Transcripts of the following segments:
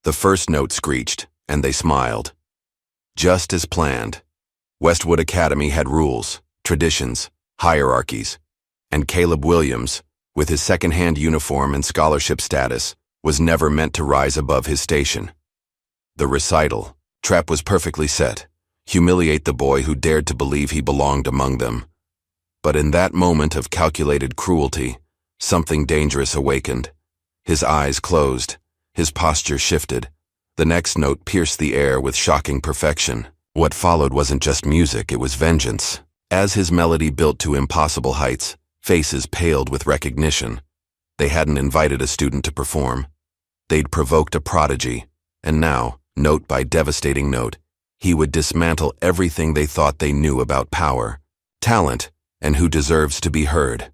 The first note screeched, and they smiled. Just as planned. Westwood Academy had rules, traditions, hierarchies, and Caleb Williams, with his second-hand uniform and scholarship status, was never meant to rise above his station. The recital trap was perfectly set, humiliate the boy who dared to believe he belonged among them. But in that moment of calculated cruelty, something dangerous awakened. His eyes closed, his posture shifted. The next note pierced the air with shocking perfection. What followed wasn't just music, it was vengeance. As his melody built to impossible heights, faces paled with recognition. They hadn't invited a student to perform. They'd provoked a prodigy, and now, note by devastating note, he would dismantle everything they thought they knew about power, talent, and who deserves to be heard.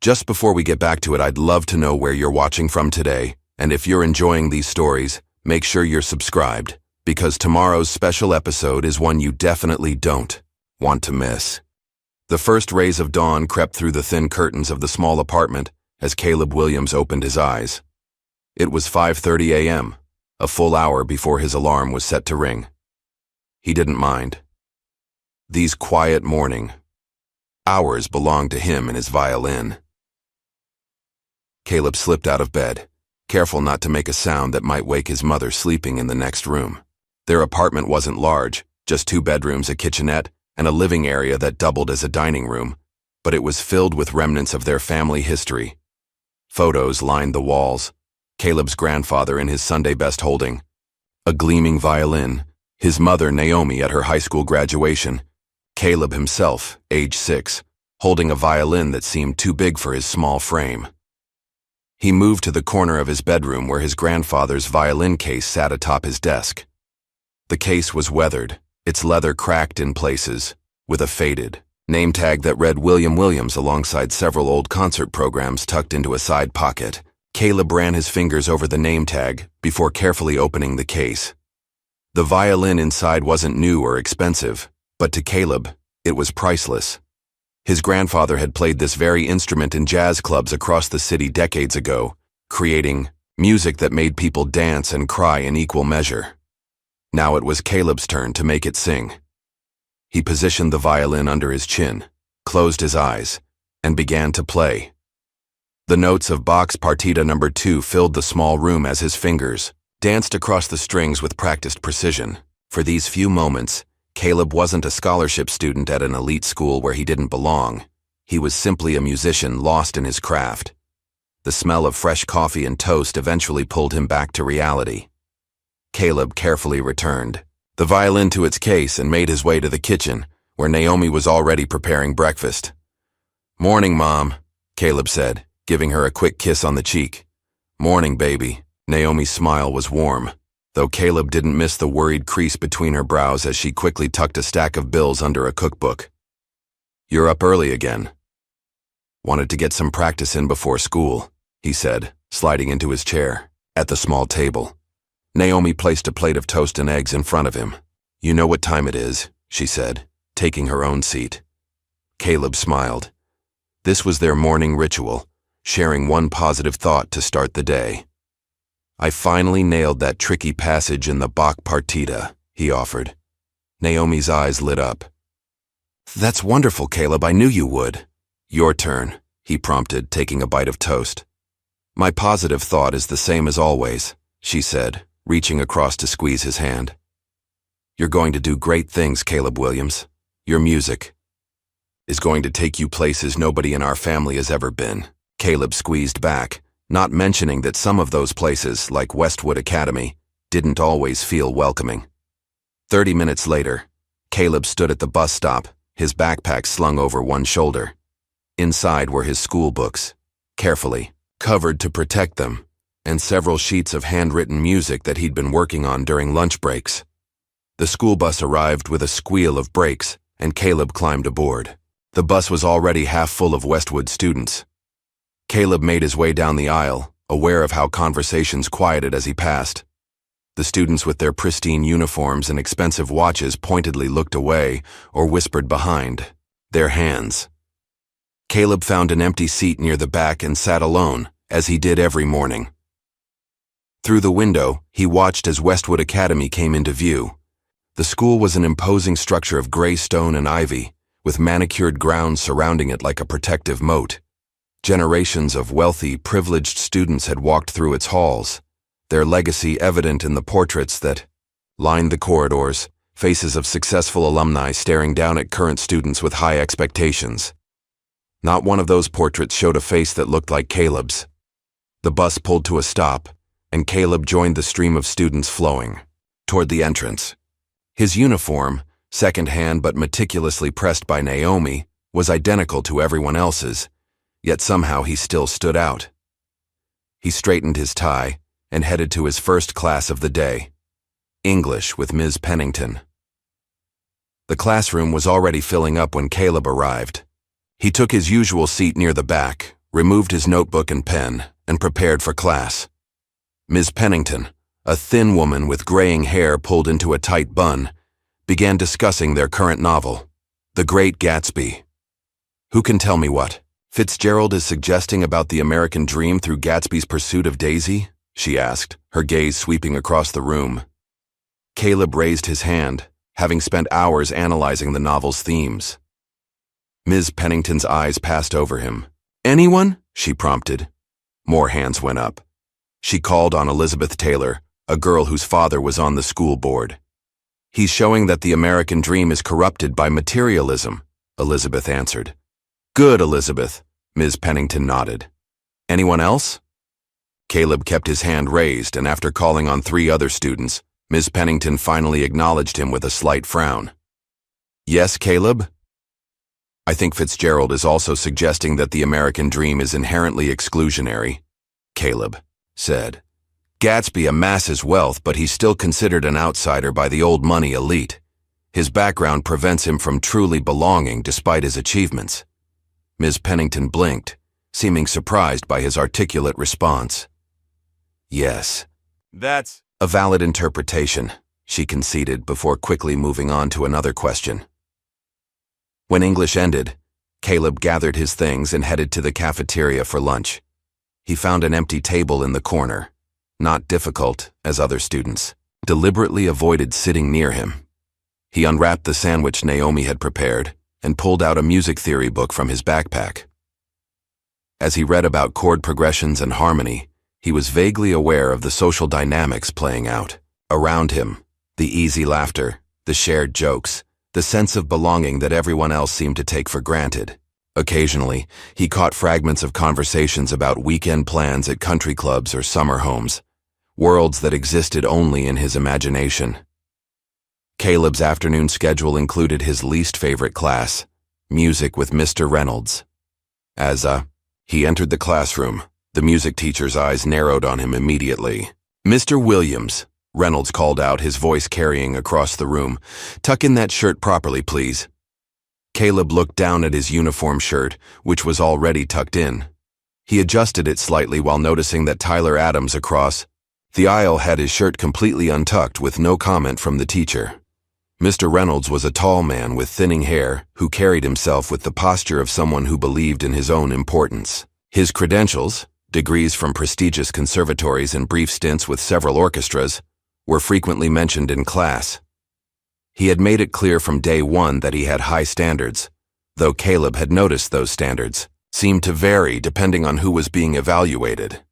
Just before we get back to it, I'd love to know where you're watching from today, and if you're enjoying these stories, make sure you're subscribed, because tomorrow's special episode is one you definitely don't want to miss. The first rays of dawn crept through the thin curtains of the small apartment as Caleb Williams opened his eyes. It was 5:30 a.m., a full hour before his alarm was set to ring. He didn't mind. These quiet morning hours belonged to him and his violin. Caleb slipped out of bed, careful not to make a sound that might wake his mother sleeping in the next room. Their apartment wasn't large, just 2 bedrooms, a kitchenette, and a living area that doubled as a dining room, but it was filled with remnants of their family history. Photos lined the walls, Caleb's grandfather in his Sunday best holding, a gleaming violin, his mother Naomi at her high school graduation, Caleb himself, age 6, holding a violin that seemed too big for his small frame. He moved to the corner of his bedroom where his grandfather's violin case sat atop his desk. The case was weathered, its leather cracked in places, with a faded name tag that read William Williams alongside several old concert programs tucked into a side pocket. Caleb ran his fingers over the name tag before carefully opening the case. The violin inside wasn't new or expensive, but to Caleb, it was priceless. His grandfather had played this very instrument in jazz clubs across the city decades ago, creating music that made people dance and cry in equal measure. Now it was Caleb's turn to make it sing. He positioned the violin under his chin, closed his eyes, and began to play. The notes of Bach's Partita No. 2 filled the small room as his fingers danced across the strings with practiced precision. For these few moments, Caleb wasn't a scholarship student at an elite school where he didn't belong. He was simply a musician lost in his craft. The smell of fresh coffee and toast eventually pulled him back to reality. Caleb carefully returned the violin to its case and made his way to the kitchen, where Naomi was already preparing breakfast. "Morning, Mom," Caleb said, giving her a quick kiss on the cheek. "Morning, baby." Naomi's smile was warm, though Caleb didn't miss the worried crease between her brows as she quickly tucked a stack of bills under a cookbook. "You're up early again." "Wanted to get some practice in before school," he said, sliding into his chair. At the small table, Naomi placed a plate of toast and eggs in front of him. "You know what time it is," she said, taking her own seat. Caleb smiled. This was their morning ritual, sharing one positive thought to start the day. "I finally nailed that tricky passage in the Bach Partita," he offered. Naomi's eyes lit up. "That's wonderful, Caleb. I knew you would." "Your turn," he prompted, taking a bite of toast. "My positive thought is the same as always," she said, reaching across to squeeze his hand. "You're going to do great things, Caleb Williams. Your music is going to take you places nobody in our family has ever been." Caleb squeezed back, not mentioning that some of those places, like Westwood Academy, didn't always feel welcoming. 30 minutes later, Caleb stood at the bus stop, his backpack slung over one shoulder. Inside were his school books, carefully covered to protect them, and several sheets of handwritten music that he'd been working on during lunch breaks. The school bus arrived with a squeal of brakes, and Caleb climbed aboard. The bus was already half full of Westwood students. Caleb made his way down the aisle, aware of how conversations quieted as he passed. The students with their pristine uniforms and expensive watches pointedly looked away or whispered behind their hands. Caleb found an empty seat near the back and sat alone, as he did every morning. Through the window, he watched as Westwood Academy came into view. The school was an imposing structure of gray stone and ivy, with manicured grounds surrounding it like a protective moat. Generations of wealthy, privileged students had walked through its halls, their legacy evident in the portraits that lined the corridors, faces of successful alumni staring down at current students with high expectations. Not one of those portraits showed a face that looked like Caleb's. The bus pulled to a stop, and Caleb joined the stream of students flowing toward the entrance. His uniform, second-hand but meticulously pressed by Naomi, was identical to everyone else's, yet somehow he still stood out. He straightened his tie and headed to his first class of the day, English with Ms. Pennington. The classroom was already filling up when Caleb arrived. He took his usual seat near the back, removed his notebook and pen, and prepared for class. Ms. Pennington, a thin woman with graying hair pulled into a tight bun, began discussing their current novel, The Great Gatsby. Who can tell me what Fitzgerald is suggesting about the American dream through Gatsby's pursuit of Daisy? She asked, her gaze sweeping across the room. Caleb raised his hand, having spent hours analyzing the novel's themes. Ms. Pennington's eyes passed over him. Anyone? She prompted. More hands went up. She called on Elizabeth Taylor, a girl whose father was on the school board. He's showing that the American dream is corrupted by materialism, Elizabeth answered. Good, Elizabeth, Ms. Pennington nodded. Anyone else? Caleb kept his hand raised, and after calling on 3 other students, Ms. Pennington finally acknowledged him with a slight frown. Yes, Caleb? I think Fitzgerald is also suggesting that the American dream is inherently exclusionary, Caleb said. Gatsby amasses wealth, but he's still considered an outsider by the old money elite. His background prevents him from truly belonging despite his achievements. Ms. Pennington blinked, seeming surprised by his articulate response. Yes, that's a valid interpretation, she conceded before quickly moving on to another question. When English ended, Caleb gathered his things and headed to the cafeteria for lunch. He found an empty table in the corner. Not difficult, as other students deliberately avoided sitting near him. He unwrapped the sandwich Naomi had prepared and pulled out a music theory book from his backpack. As he read about chord progressions and harmony, he was vaguely aware of the social dynamics playing out around him, the easy laughter, the shared jokes, the sense of belonging that everyone else seemed to take for granted. Occasionally, he caught fragments of conversations about weekend plans at country clubs or summer homes, worlds that existed only in his imagination. Caleb's afternoon schedule included his least favorite class, music with Mr. Reynolds. As he entered the classroom, the music teacher's eyes narrowed on him immediately. Mr. Williams, Reynolds called out, his voice carrying across the room. Tuck in that shirt properly, please. Caleb looked down at his uniform shirt, which was already tucked in. He adjusted it slightly while noticing that Tyler Adams across the aisle had his shirt completely untucked with no comment from the teacher. Mr. Reynolds was a tall man with thinning hair who carried himself with the posture of someone who believed in his own importance. His credentials, degrees from prestigious conservatories and brief stints with several orchestras, were frequently mentioned in class. He had made it clear from day one that he had high standards, though Caleb had noticed those standards seemed to vary depending on who was being evaluated.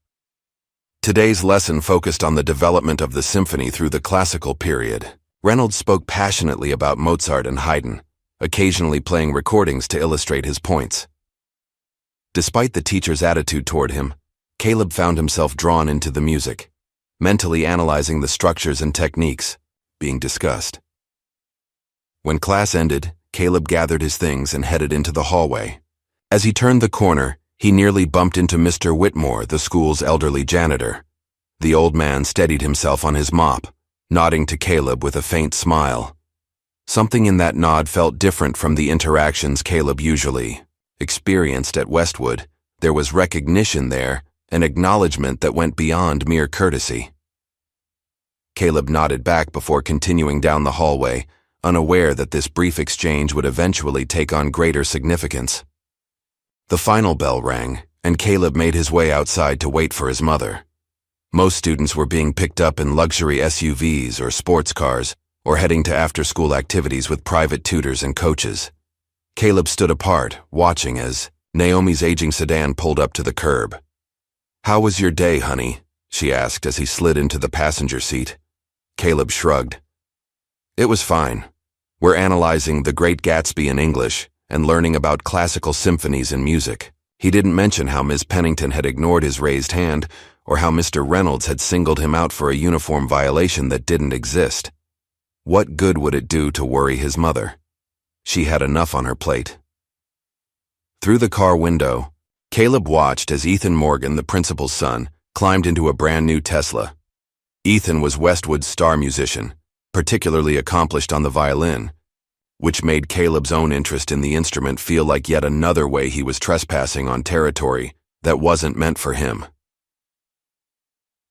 Today's lesson focused on the development of the symphony through the classical period. Reynolds spoke passionately about Mozart and Haydn, occasionally playing recordings to illustrate his points. Despite the teacher's attitude toward him, Caleb found himself drawn into the music, mentally analyzing the structures and techniques being discussed. When class ended, Caleb gathered his things and headed into the hallway. As he turned the corner, he nearly bumped into Mr. Whitmore, the school's elderly janitor. The old man steadied himself on his mop, nodding to Caleb with a faint smile. Something in that nod felt different from the interactions Caleb usually experienced at Westwood. There was recognition there, an acknowledgement that went beyond mere courtesy. Caleb nodded back before continuing down the hallway, unaware that this brief exchange would eventually take on greater significance. The final bell rang, and Caleb made his way outside to wait for his mother. Most students were being picked up in luxury SUVs or sports cars, or heading to after-school activities with private tutors and coaches. Caleb stood apart, watching as Naomi's aging sedan pulled up to the curb. "How was your day, honey?" she asked as he slid into the passenger seat. Caleb shrugged. "It was fine. We're analyzing The Great Gatsby in English and learning about classical symphonies and music." He didn't mention how Miss Pennington had ignored his raised hand or how Mr. Reynolds had singled him out for a uniform violation that didn't exist. What good would it do to worry his mother? She had enough on her plate. Through the car window, Caleb watched as Ethan Morgan, the principal's son, climbed into a brand new Tesla. Ethan was Westwood's star musician, particularly accomplished on the violin, which made Caleb's own interest in the instrument feel like yet another way he was trespassing on territory that wasn't meant for him.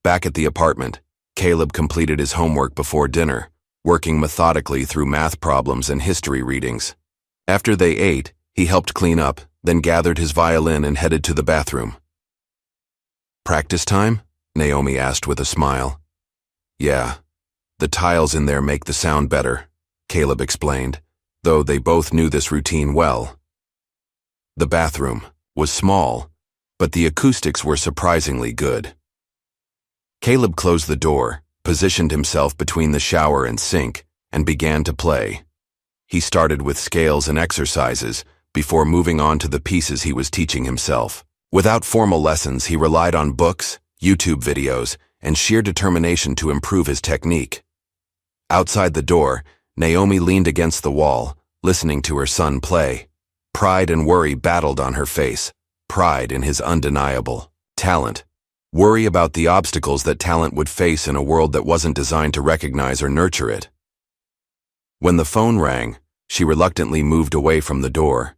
Back at the apartment, Caleb completed his homework before dinner, working methodically through math problems and history readings. After they ate, he helped clean up, then gathered his violin and headed to the bathroom. "Practice time?" Naomi asked with a smile. "Yeah, the tiles in there make the sound better," Caleb explained, though they both knew this routine well. The bathroom was small, but the acoustics were surprisingly good. Caleb closed the door, positioned himself between the shower and sink, and began to play. He started with scales and exercises before moving on to the pieces he was teaching himself. Without formal lessons, he relied on books, YouTube videos, and sheer determination to improve his technique. Outside the door, Naomi leaned against the wall, listening to her son play. Pride and worry battled on her face, pride in his undeniable talent. Worry about the obstacles that talent would face in a world that wasn't designed to recognize or nurture it. When the phone rang, she reluctantly moved away from the door.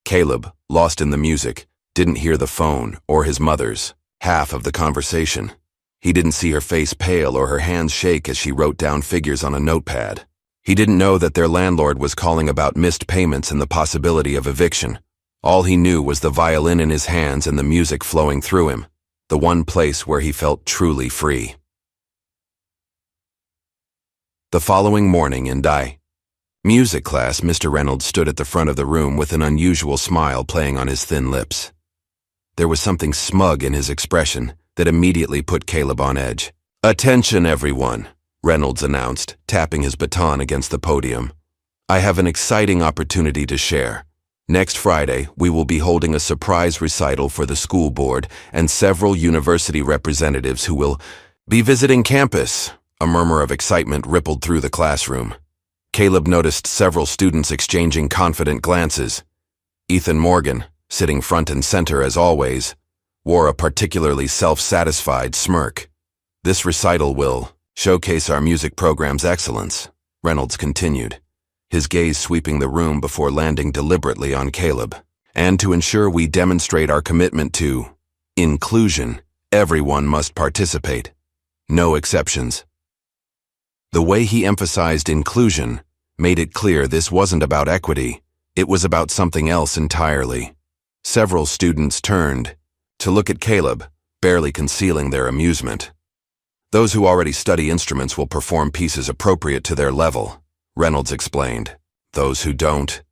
Caleb, lost in the music, didn't hear the phone or his mother's half of the conversation. He didn't see her face pale or her hands shake as she wrote down figures on a notepad. He didn't know that their landlord was calling about missed payments and the possibility of eviction. All he knew was the violin in his hands and the music flowing through him, the one place where he felt truly free. The following morning in music class, Mr. Reynolds stood at the front of the room with an unusual smile playing on his thin lips. There was something smug in his expression that immediately put Caleb on edge. "Attention, everyone," Reynolds announced, tapping his baton against the podium. "I have an exciting opportunity to share. Next Friday, we will be holding a surprise recital for the school board and several university representatives who will be visiting campus." A murmur of excitement rippled through the classroom. Caleb noticed several students exchanging confident glances. Ethan Morgan, sitting front and center as always, wore a particularly self-satisfied smirk. "This recital will showcase our music program's excellence," Reynolds continued, his gaze sweeping the room before landing deliberately on Caleb. "And to ensure we demonstrate our commitment to inclusion, everyone must participate. No exceptions." The way he emphasized inclusion made it clear this wasn't about equity, it was about something else entirely. Several students turned to look at Caleb, barely concealing their amusement. "Those who already study instruments will perform pieces appropriate to their level," Reynolds explained. "Those who don't."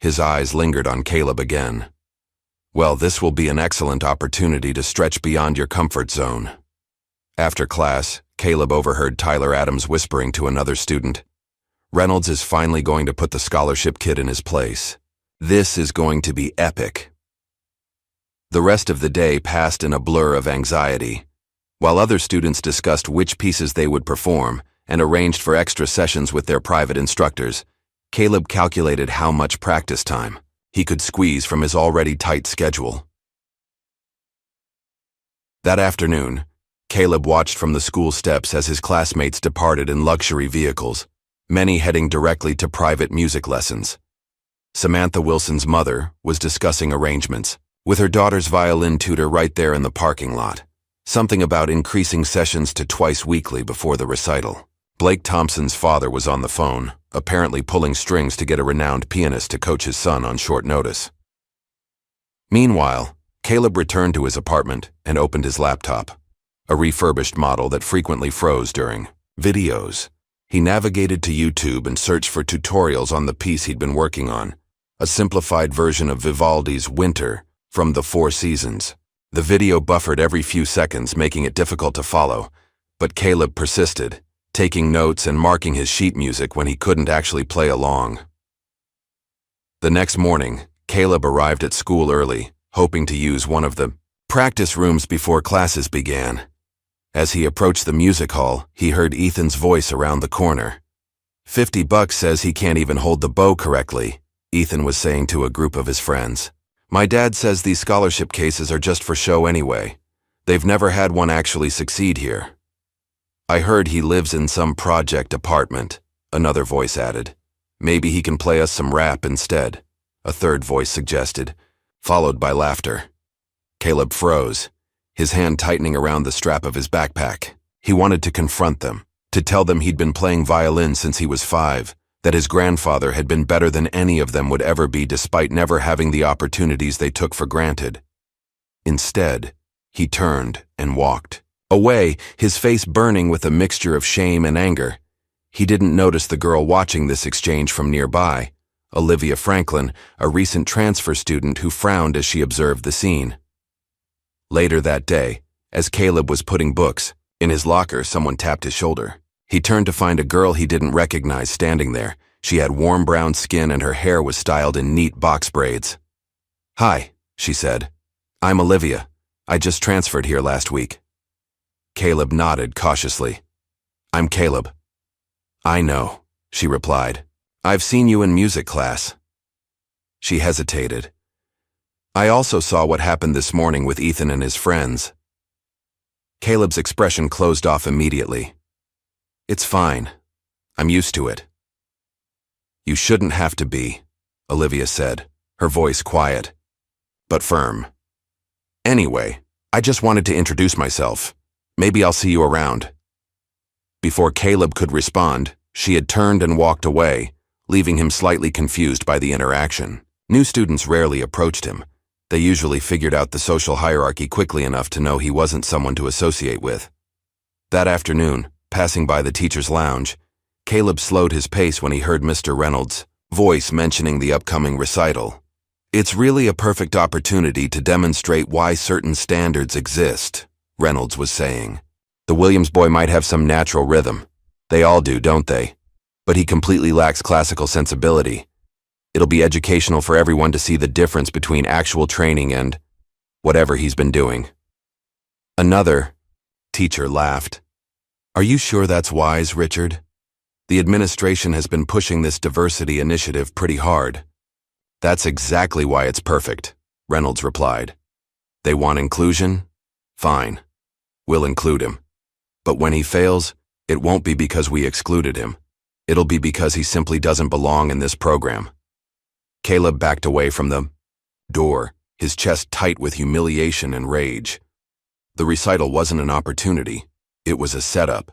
His eyes lingered on Caleb again. "Well, this will be an excellent opportunity to stretch beyond your comfort zone." After class, Caleb overheard Tyler Adams whispering to another student, "Reynolds is finally going to put the scholarship kid in his place. This is going to be epic." The rest of the day passed in a blur of anxiety. While other students discussed which pieces they would perform and arranged for extra sessions with their private instructors, Caleb calculated how much practice time he could squeeze from his already tight schedule. That afternoon, Caleb watched from the school steps as his classmates departed in luxury vehicles, many heading directly to private music lessons. Samantha Wilson's mother was discussing arrangements, with her daughter's violin tutor right there in the parking lot. Something about increasing sessions to twice weekly before the recital. Blake Thompson's father was on the phone, apparently pulling strings to get a renowned pianist to coach his son on short notice. Meanwhile, Caleb returned to his apartment and opened his laptop. a refurbished model that frequently froze during videos. He navigated to YouTube and searched for tutorials on the piece he'd been working on, a simplified version of Vivaldi's Winter from the Four Seasons. The video buffered every few seconds, making it difficult to follow, but Caleb persisted, taking notes and marking his sheet music when he couldn't actually play along. The next morning, Caleb arrived at school early, hoping to use one of the practice rooms before classes began. As he approached the music hall, he heard Ethan's voice around the corner. $50 says he can't even hold the bow correctly, Ethan was saying to a group of his friends. My dad says these scholarship cases are just for show anyway. They've never had one actually succeed here. I heard he lives in some project apartment, another voice added. Maybe he can play us some rap instead, a third voice suggested, followed by laughter. Caleb froze, his hand tightening around the strap of his backpack. He wanted to confront them, to tell them he'd been playing violin since he was 5, that his grandfather had been better than any of them would ever be despite never having the opportunities they took for granted. Instead, he turned and walked away, his face burning with a mixture of shame and anger. He didn't notice the girl watching this exchange from nearby, Olivia Franklin, a recent transfer student who frowned as she observed the scene. Later that day, as Caleb was putting books in his locker, someone tapped his shoulder. He turned to find a girl he didn't recognize standing there. She had warm brown skin and her hair was styled in neat box braids. Hi, she said. I'm Olivia. I just transferred here last week. Caleb nodded cautiously. I'm Caleb. I know, she replied. I've seen you in music class. She hesitated. I also saw what happened this morning with Ethan and his friends. Caleb's expression closed off immediately. It's fine. I'm used to it. You shouldn't have to be, Olivia said, her voice quiet, but firm. Anyway, I just wanted to introduce myself. Maybe I'll see you around. Before Caleb could respond, she had turned and walked away, leaving him slightly confused by the interaction. New students rarely approached him. They usually figured out the social hierarchy quickly enough to know he wasn't someone to associate with. That afternoon, passing by the teacher's lounge, Caleb slowed his pace when he heard Mr. Reynolds' voice mentioning the upcoming recital. It's really a perfect opportunity to demonstrate why certain standards exist, Reynolds was saying. The Williams boy might have some natural rhythm. They all do, don't they? But he completely lacks classical sensibility. It'll be educational for everyone to see the difference between actual training and whatever he's been doing. Another teacher laughed. Are you sure that's wise, Richard? The administration has been pushing this diversity initiative pretty hard. That's exactly why it's perfect, Reynolds replied. They want inclusion? Fine. We'll include him. But when he fails, it won't be because we excluded him. It'll be because he simply doesn't belong in this program. Caleb backed away from the door, his chest tight with humiliation and rage. The recital wasn't an opportunity. It was a setup.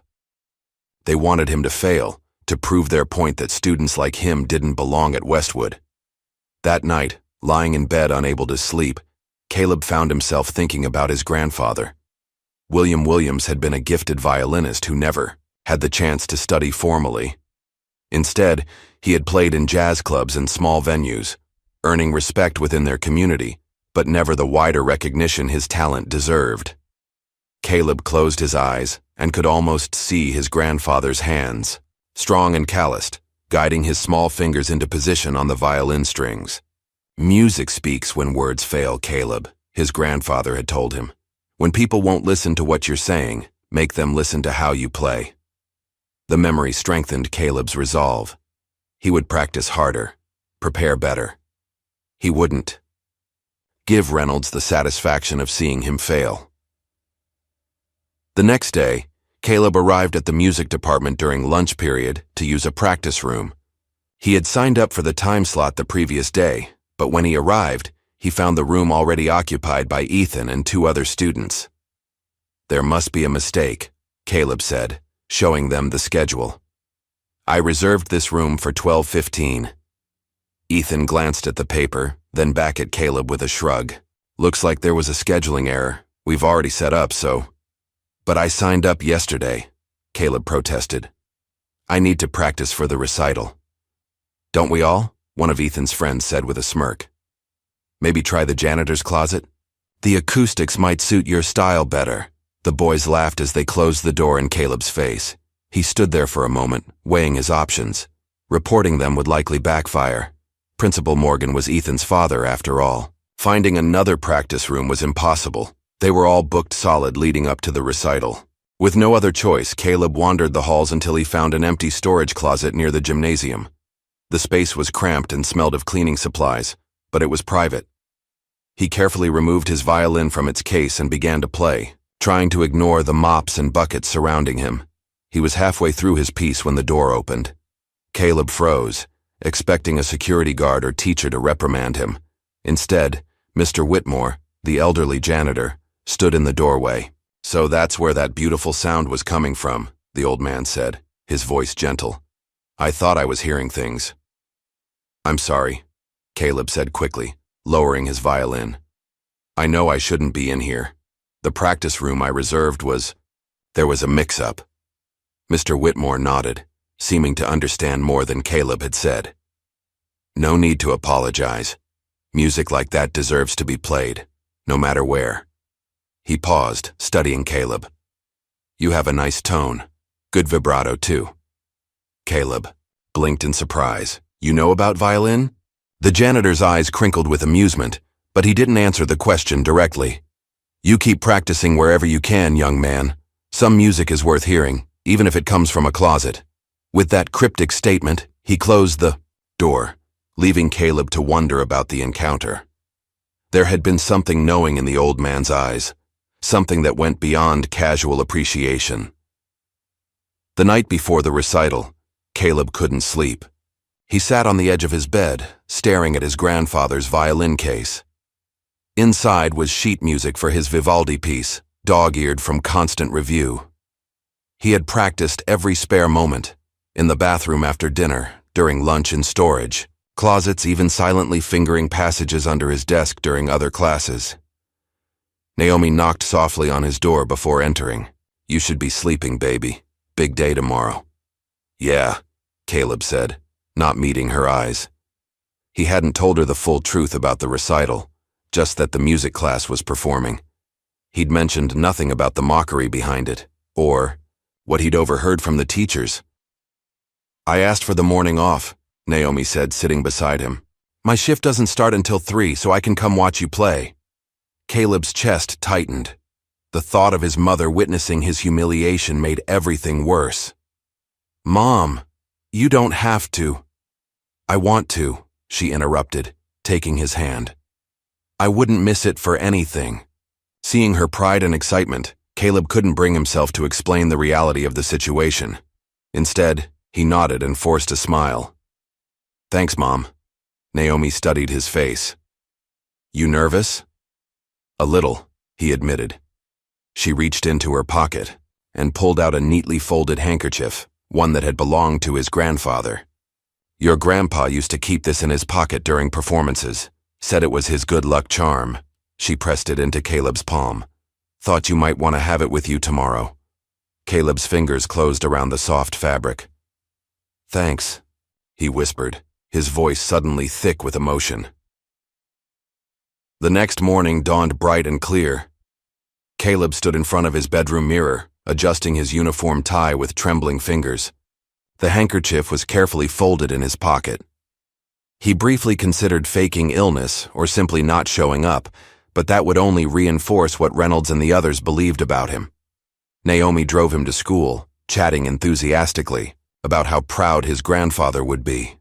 They wanted him to fail, to prove their point that students like him didn't belong at Westwood. That night, lying in bed unable to sleep, Caleb found himself thinking about his grandfather. William Williams had been a gifted violinist who never had the chance to study formally. Instead, he had played in jazz clubs and small venues, earning respect within their community, but never the wider recognition his talent deserved. Caleb closed his eyes and could almost see his grandfather's hands, strong and calloused, guiding his small fingers into position on the violin strings. Music speaks when words fail, Caleb, his grandfather had told him. When people won't listen to what you're saying, make them listen to how you play. The memory strengthened Caleb's resolve. He would practice harder, prepare better. He wouldn't give Reynolds the satisfaction of seeing him fail. The next day, Caleb arrived at the music department during lunch period to use a practice room. He had signed up for the time slot the previous day, but when he arrived, he found the room already occupied by Ethan and 2 other students. There must be a mistake, Caleb said, showing them the schedule. I reserved this room for 12:15. Ethan glanced at the paper, then back at Caleb with a shrug. Looks like there was a scheduling error. We've already set up, so. But I signed up yesterday, Caleb protested. I need to practice for the recital. Don't we all? One of Ethan's friends said with a smirk. Maybe try the janitor's closet? The acoustics might suit your style better. The boys laughed as they closed the door in Caleb's face. He stood there for a moment, weighing his options. Reporting them would likely backfire. Principal Morgan was Ethan's father, after all. Finding another practice room was impossible. They were all booked solid leading up to the recital. With no other choice, Caleb wandered the halls until he found an empty storage closet near the gymnasium. The space was cramped and smelled of cleaning supplies, but it was private. He carefully removed his violin from its case and began to play, trying to ignore the mops and buckets surrounding him. He was halfway through his piece when the door opened. Caleb froze, expecting a security guard or teacher to reprimand him. Instead, Mr. Whitmore, the elderly janitor, stood in the doorway. So that's where that beautiful sound was coming from, the old man said, his voice gentle. I thought I was hearing things. I'm sorry, Caleb said quickly, lowering his violin. I know I shouldn't be in here. The practice room I reserved there was a mix-up. Mr. Whitmore nodded, seeming to understand more than Caleb had said. No need to apologize. Music like that deserves to be played, no matter where. He paused, studying Caleb. You have a nice tone. Good vibrato, too. Caleb blinked in surprise. You know about violin? The janitor's eyes crinkled with amusement, but he didn't answer the question directly. You keep practicing wherever you can, young man. Some music is worth hearing, even if it comes from a closet. With that cryptic statement, he closed the door, leaving Caleb to wonder about the encounter. There had been something knowing in the old man's eyes, something that went beyond casual appreciation. The night before the recital, Caleb couldn't sleep. He sat on the edge of his bed, staring at his grandfather's violin case. Inside was sheet music for his Vivaldi piece, dog-eared from constant review. He had practiced every spare moment, in the bathroom after dinner, during lunch in storage, closets even silently fingering passages under his desk during other classes. Naomi knocked softly on his door before entering. You should be sleeping, baby. Big day tomorrow. Yeah, Caleb said, not meeting her eyes. He hadn't told her the full truth about the recital, just that the music class was performing. He'd mentioned nothing about the mockery behind it, or what he'd overheard from the teachers. I asked for the morning off, Naomi said, sitting beside him. My shift doesn't start until 3, so I can come watch you play. Caleb's chest tightened. The thought of his mother witnessing his humiliation made everything worse. Mom, you don't have to. I want to, she interrupted, taking his hand. I wouldn't miss it for anything. Seeing her pride and excitement, Caleb couldn't bring himself to explain the reality of the situation. Instead, he nodded and forced a smile. Thanks, Mom. Naomi studied his face. You nervous? A little, he admitted. She reached into her pocket and pulled out a neatly folded handkerchief, one that had belonged to his grandfather. Your grandpa used to keep this in his pocket during performances, said it was his good luck charm. She pressed it into Caleb's palm. Thought you might want to have it with you tomorrow. Caleb's fingers closed around the soft fabric. Thanks, he whispered, his voice suddenly thick with emotion. The next morning dawned bright and clear. Caleb stood in front of his bedroom mirror, adjusting his uniform tie with trembling fingers. The handkerchief was carefully folded in his pocket. He briefly considered faking illness or simply not showing up, but that would only reinforce what Reynolds and the others believed about him. Naomi drove him to school, chatting enthusiastically about how proud his grandfather would be.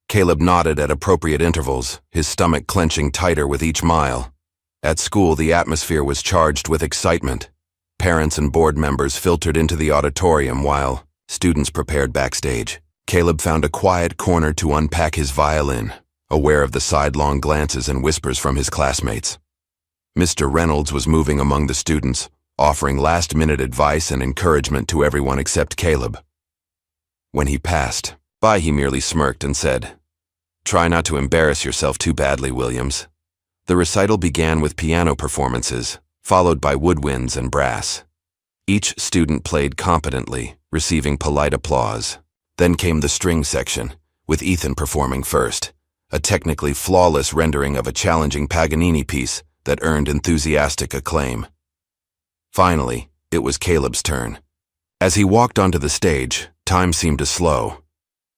Caleb nodded at appropriate intervals, his stomach clenching tighter with each mile. At school, the atmosphere was charged with excitement. Parents and board members filtered into the auditorium while students prepared backstage. Caleb found a quiet corner to unpack his violin, aware of the sidelong glances and whispers from his classmates. Mr. Reynolds was moving among the students, offering last-minute advice and encouragement to everyone except Caleb. When he passed by, he merely smirked and said, "Try not to embarrass yourself too badly, Williams." The recital began with piano performances, followed by woodwinds and brass. Each student played competently, receiving polite applause. Then came the string section, with Ethan performing first, a technically flawless rendering of a challenging Paganini piece that earned enthusiastic acclaim. Finally, it was Caleb's turn. As he walked onto the stage, time seemed to slow.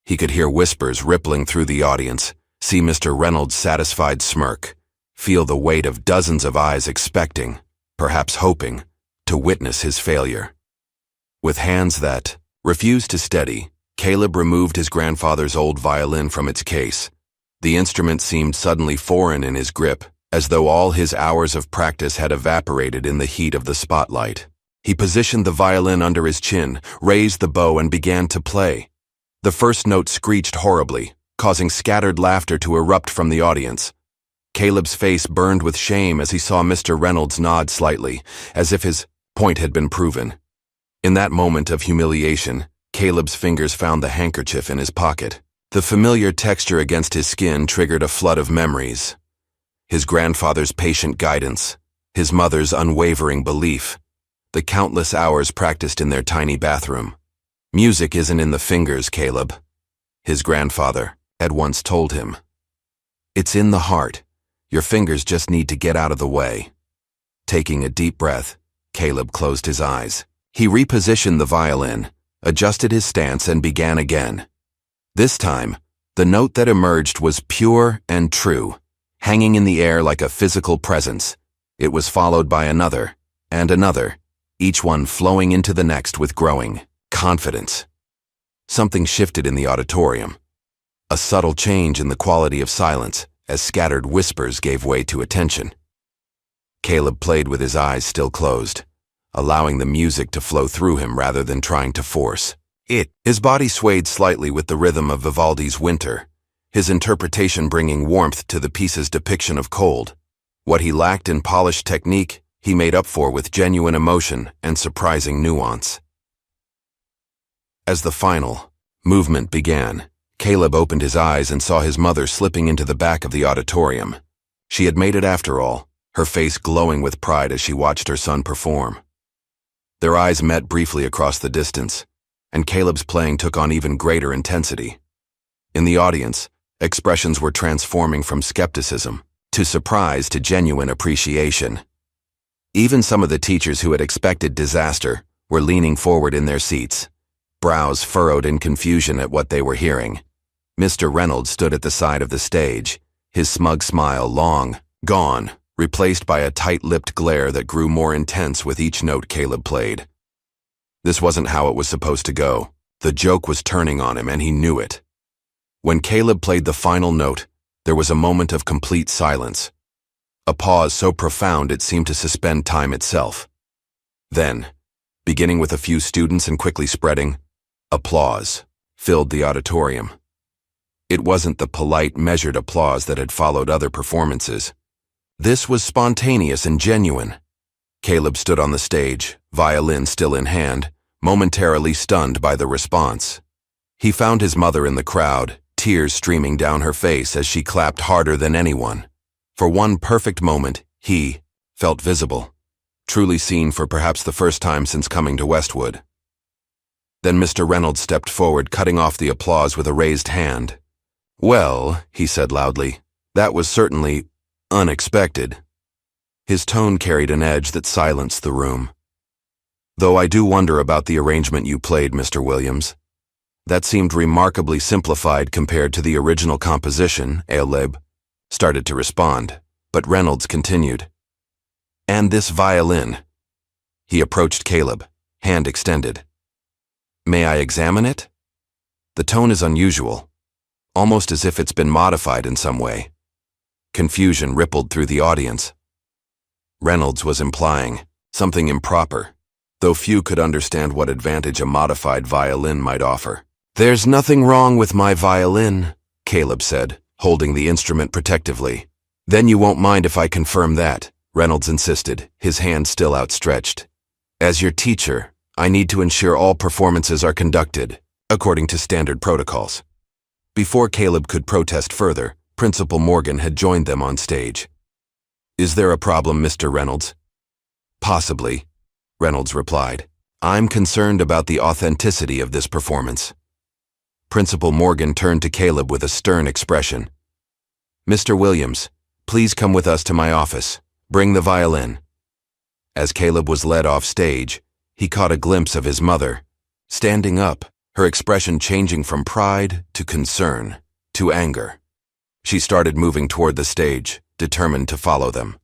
He could hear whispers rippling through the audience, see Mr. Reynolds' satisfied smirk, feel the weight of dozens of eyes expecting, perhaps hoping, to witness his failure. With hands that refused to steady, Caleb removed his grandfather's old violin from its case. The instrument seemed suddenly foreign in his grip, as though all his hours of practice had evaporated in the heat of the spotlight. He positioned the violin under his chin, raised the bow, and began to play. The first note screeched horribly, causing scattered laughter to erupt from the audience. Caleb's face burned with shame as he saw Mr. Reynolds nod slightly, as if his point had been proven. In that moment of humiliation, Caleb's fingers found the handkerchief in his pocket. The familiar texture against his skin triggered a flood of memories. His grandfather's patient guidance, his mother's unwavering belief, the countless hours practiced in their tiny bathroom. Music isn't in the fingers, Caleb, his grandfather had once told him. It's in the heart. Your fingers just need to get out of the way. Taking a deep breath, Caleb closed his eyes. He repositioned the violin, adjusted his stance, and began again. This time, the note that emerged was pure and true, hanging in the air like a physical presence. It was followed by another, and another, each one flowing into the next with growing confidence. Something shifted in the auditorium. A subtle change in the quality of silence as scattered whispers gave way to attention. Caleb played with his eyes still closed, allowing the music to flow through him rather than trying to force it. His body swayed slightly with the rhythm of Vivaldi's Winter, his interpretation bringing warmth to the piece's depiction of cold. What he lacked in polished technique, he made up for with genuine emotion and surprising nuance. As the final movement began, Caleb opened his eyes and saw his mother slipping into the back of the auditorium. She had made it after all, her face glowing with pride as she watched her son perform. Their eyes met briefly across the distance, and Caleb's playing took on even greater intensity. In the audience, expressions were transforming from skepticism to surprise to genuine appreciation. Even some of the teachers who had expected disaster were leaning forward in their seats, brows furrowed in confusion at what they were hearing. Mr. Reynolds stood at the side of the stage, his smug smile long gone, replaced by a tight-lipped glare that grew more intense with each note Caleb played. This wasn't how it was supposed to go. The joke was turning on him, and he knew it. When Caleb played the final note, there was a moment of complete silence. A pause so profound it seemed to suspend time itself. Then, beginning with a few students and quickly spreading, applause filled the auditorium. It wasn't the polite, measured applause that had followed other performances. This was spontaneous and genuine. Caleb stood on the stage, violin still in hand, momentarily stunned by the response. He found his mother in the crowd, tears streaming down her face as she clapped harder than anyone. For one perfect moment, he felt visible, truly seen for perhaps the first time since coming to Westwood. Then Mr. Reynolds stepped forward, cutting off the applause with a raised hand. "Well," he said loudly, "that was certainly unexpected." His tone carried an edge that silenced the room. "Though I do wonder about the arrangement you played, Mr. Williams. That seemed remarkably simplified compared to the original composition," Caleb started to respond, but Reynolds continued. "And this violin." He approached Caleb, hand extended. "May I examine it? The tone is unusual, almost as if it's been modified in some way." Confusion rippled through the audience. Reynolds was implying something improper, though few could understand what advantage a modified violin might offer. "There's nothing wrong with my violin," Caleb said, holding the instrument protectively. "Then you won't mind if I confirm that," Reynolds insisted, his hand still outstretched. "As your teacher, I need to ensure all performances are conducted according to standard protocols." Before Caleb could protest further, Principal Morgan had joined them on stage. "Is there a problem, Mr. Reynolds?" "Possibly," Reynolds replied. I'm concerned about the authenticity of this performance. Principal Morgan turned to Caleb with a stern expression. Mr. Williams, please come with us to my office. Bring the violin. As Caleb was led off stage, he caught a glimpse of his mother, standing up, her expression changing from pride to concern to anger. She started moving toward the stage, determined to follow them.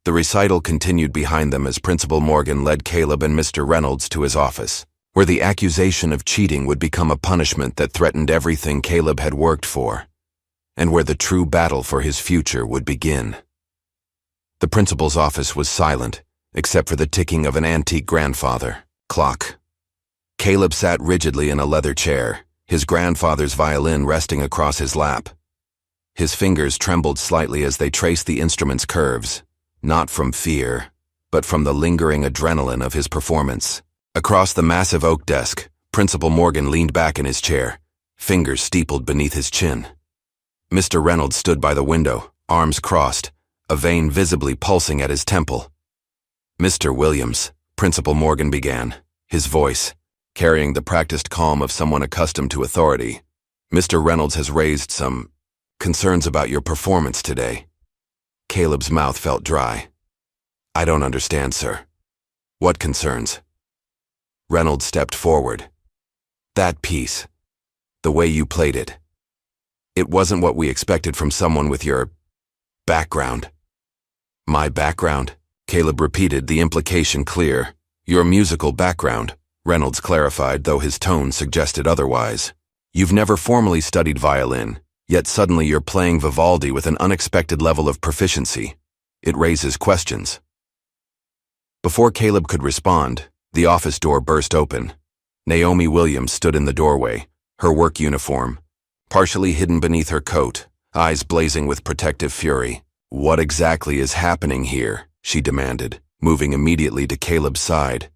The recital continued behind them as Principal Morgan led Caleb and Mr. Reynolds to his office, where the accusation of cheating would become a punishment that threatened everything Caleb had worked for, and where the true battle for his future would begin. The principal's office was silent, except for the ticking of an antique grandfather clock. Caleb sat rigidly in a leather chair, his grandfather's violin resting across his lap. His fingers trembled slightly as they traced the instrument's curves, not from fear, but from the lingering adrenaline of his performance. Across the massive oak desk, Principal Morgan leaned back in his chair, fingers steepled beneath his chin. Mr. Reynolds stood by the window, arms crossed, a vein visibly pulsing at his temple. Mr. Williams, Principal Morgan began, his voice carrying the practiced calm of someone accustomed to authority. Mr. Reynolds has raised some concerns about your performance today. Caleb's mouth felt dry. I don't understand, sir. What concerns? Reynolds stepped forward. That piece. The way you played it. It wasn't what we expected from someone with your background. My background? Caleb repeated, the implication clear. Your musical background, Reynolds clarified, though his tone suggested otherwise. You've never formally studied violin, yet suddenly you're playing Vivaldi with an unexpected level of proficiency. It raises questions. Before Caleb could respond, the office door burst open. Naomi Williams stood in the doorway, her work uniform partially hidden beneath her coat, eyes blazing with protective fury. What exactly is happening here? She demanded, moving immediately to Caleb's side.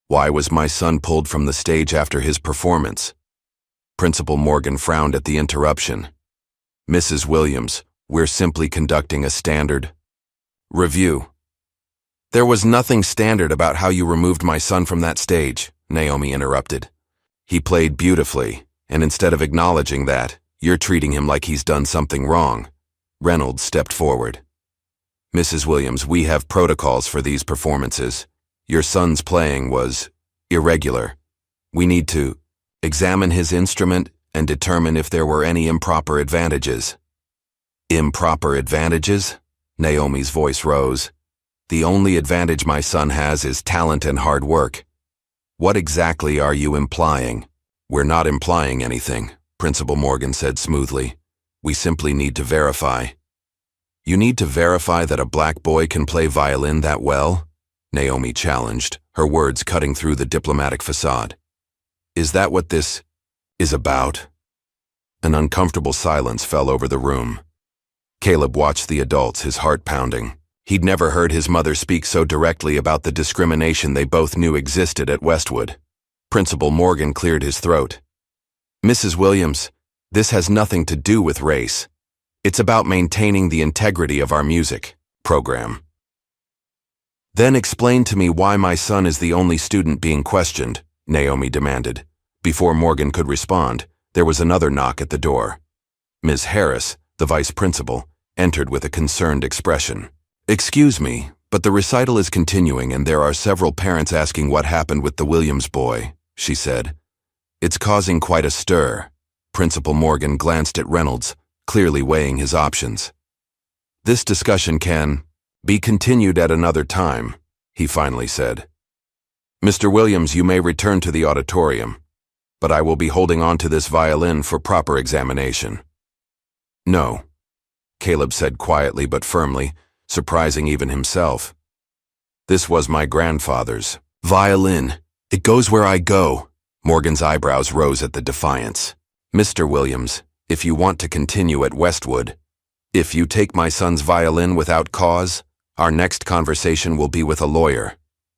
Why was my son pulled from the stage after his performance? Principal Morgan frowned at the interruption. Mrs. Williams, we're simply conducting a standard review. There was nothing standard about how you removed my son from that stage, Naomi interrupted. He played beautifully, and instead of acknowledging that, you're treating him like he's done something wrong. Reynolds stepped forward. Mrs. Williams, we have protocols for these performances. Your son's playing was irregular. We need to examine his instrument and determine if there were any improper advantages. Improper advantages? Naomi's voice rose. The only advantage my son has is talent and hard work. What exactly are you implying? We're not implying anything, Principal Morgan said smoothly. We simply need to verify. You need to verify that a black boy can play violin that well? Naomi challenged, her words cutting through the diplomatic facade. Is that what this is about? An uncomfortable silence fell over the room. Caleb watched the adults, his heart pounding. He'd never heard his mother speak so directly about the discrimination they both knew existed at Westwood. Principal Morgan cleared his throat. Mrs. Williams, this has nothing to do with race. It's about maintaining the integrity of our music program. Then explain to me why my son is the only student being questioned, Naomi demanded. Before Morgan could respond, there was another knock at the door. Ms. Harris, the vice principal, entered with a concerned expression. Excuse me, but the recital is continuing and there are several parents asking what happened with the Williams boy, she said. It's causing quite a stir. Principal Morgan glanced at Reynolds, clearly weighing his options. This discussion can be continued at another time, he finally said. Mr. Williams, you may return to the auditorium, but I will be holding on to this violin for proper examination. No, Caleb said quietly but firmly, surprising even himself. This was my grandfather's violin. It goes where I go. Morgan's eyebrows rose at the defiance. Mr. Williams, if you want to continue at Westwood, if you take my son's violin without cause, our next conversation will be with a lawyer,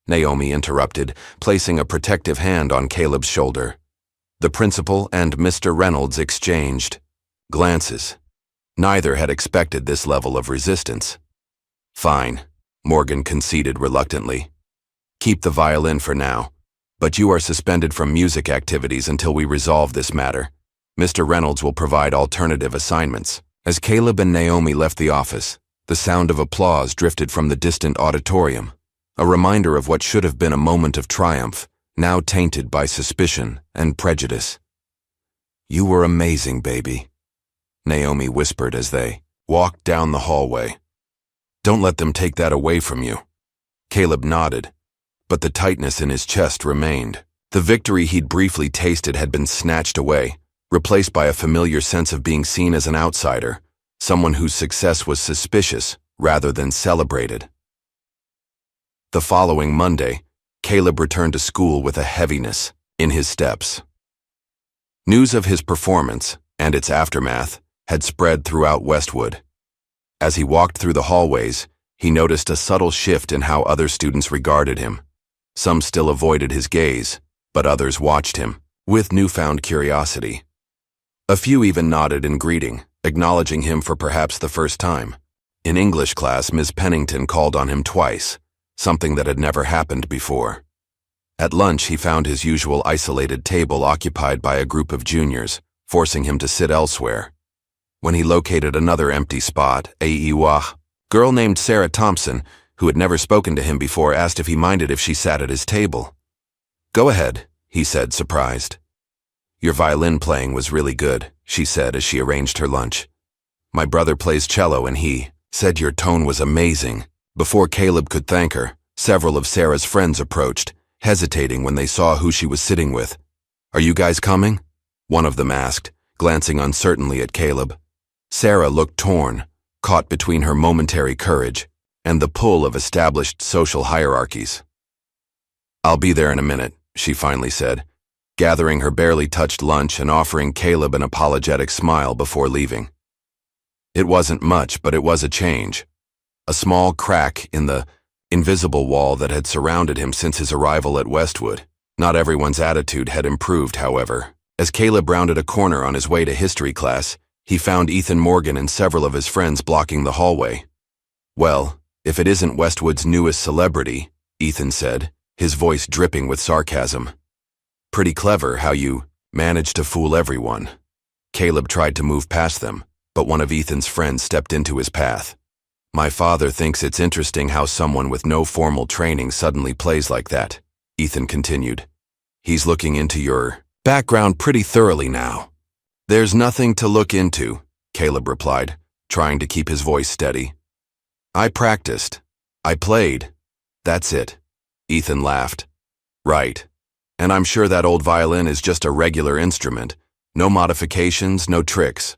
Naomi interrupted, placing a protective hand on Caleb's shoulder. The principal and Mr. Reynolds exchanged glances. Neither had expected this level of resistance. Fine, Morgan conceded reluctantly. Keep the violin for now. But you are suspended from music activities until we resolve this matter. Mr. Reynolds will provide alternative assignments. As Caleb and Naomi left the office, the sound of applause drifted from the distant auditorium, a reminder of what should have been a moment of triumph, now tainted by suspicion and prejudice. "You were amazing, baby," Naomi whispered as they walked down the hallway. "Don't let them take that away from you." Caleb nodded, but the tightness in his chest remained. The victory he'd briefly tasted had been snatched away, replaced by a familiar sense of being seen as an outsider, someone whose success was suspicious rather than celebrated. The following Monday, Caleb returned to school with a heaviness in his steps. News of his performance and its aftermath had spread throughout Westwood. As he walked through the hallways, he noticed a subtle shift in how other students regarded him. Some still avoided his gaze, but others watched him with newfound curiosity. A few even nodded in greeting, acknowledging him for perhaps the first time. In English class, Ms. Pennington called on him twice, something that had never happened before. At lunch, he found his usual isolated table occupied by a group of juniors, forcing him to sit elsewhere. When he located another empty spot, a girl named Sarah Thompson, who had never spoken to him before, asked if he minded if she sat at his table. "Go ahead," he said, surprised. "Your violin playing was really good," she said as she arranged her lunch. "My brother plays cello and he said your tone was amazing." Before Caleb could thank her, several of Sarah's friends approached, hesitating when they saw who she was sitting with. "Are you guys coming?" one of them asked, glancing uncertainly at Caleb. Sarah looked torn, caught between her momentary courage and the pull of established social hierarchies. "I'll be there in a minute," she finally said, gathering her barely touched lunch and offering Caleb an apologetic smile before leaving. It wasn't much, but it was a change. A small crack in the invisible wall that had surrounded him since his arrival at Westwood. Not everyone's attitude had improved, however. As Caleb rounded a corner on his way to history class, he found Ethan Morgan and several of his friends blocking the hallway. "Well, if it isn't Westwood's newest celebrity," Ethan said, his voice dripping with sarcasm. "Pretty clever how you managed to fool everyone." Caleb tried to move past them, but one of Ethan's friends stepped into his path. "My father thinks it's interesting how someone with no formal training suddenly plays like that," Ethan continued. "He's looking into your background pretty thoroughly now." "There's nothing to look into," Caleb replied, trying to keep his voice steady. "I practiced. I played. That's it." Ethan laughed. "Right. And I'm sure that old violin is just a regular instrument. No modifications, no tricks."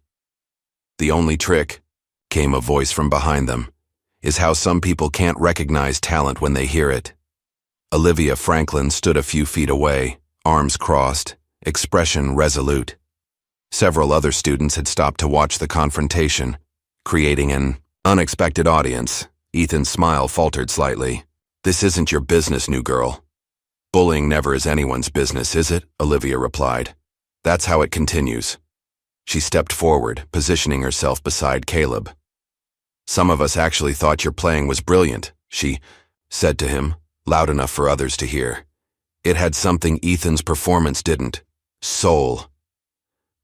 "The only trick," came a voice from behind them, "is how some people can't recognize talent when they hear it." Olivia Franklin stood a few feet away, arms crossed, expression resolute. Several other students had stopped to watch the confrontation, creating an unexpected audience. Ethan's smile faltered slightly. "This isn't your business, new girl." "Bullying never is anyone's business, is it?" Olivia replied. "That's how it continues." She stepped forward, positioning herself beside Caleb. "Some of us actually thought your playing was brilliant," she said to him, loud enough for others to hear. It had something Ethan's performance didn't. Soul.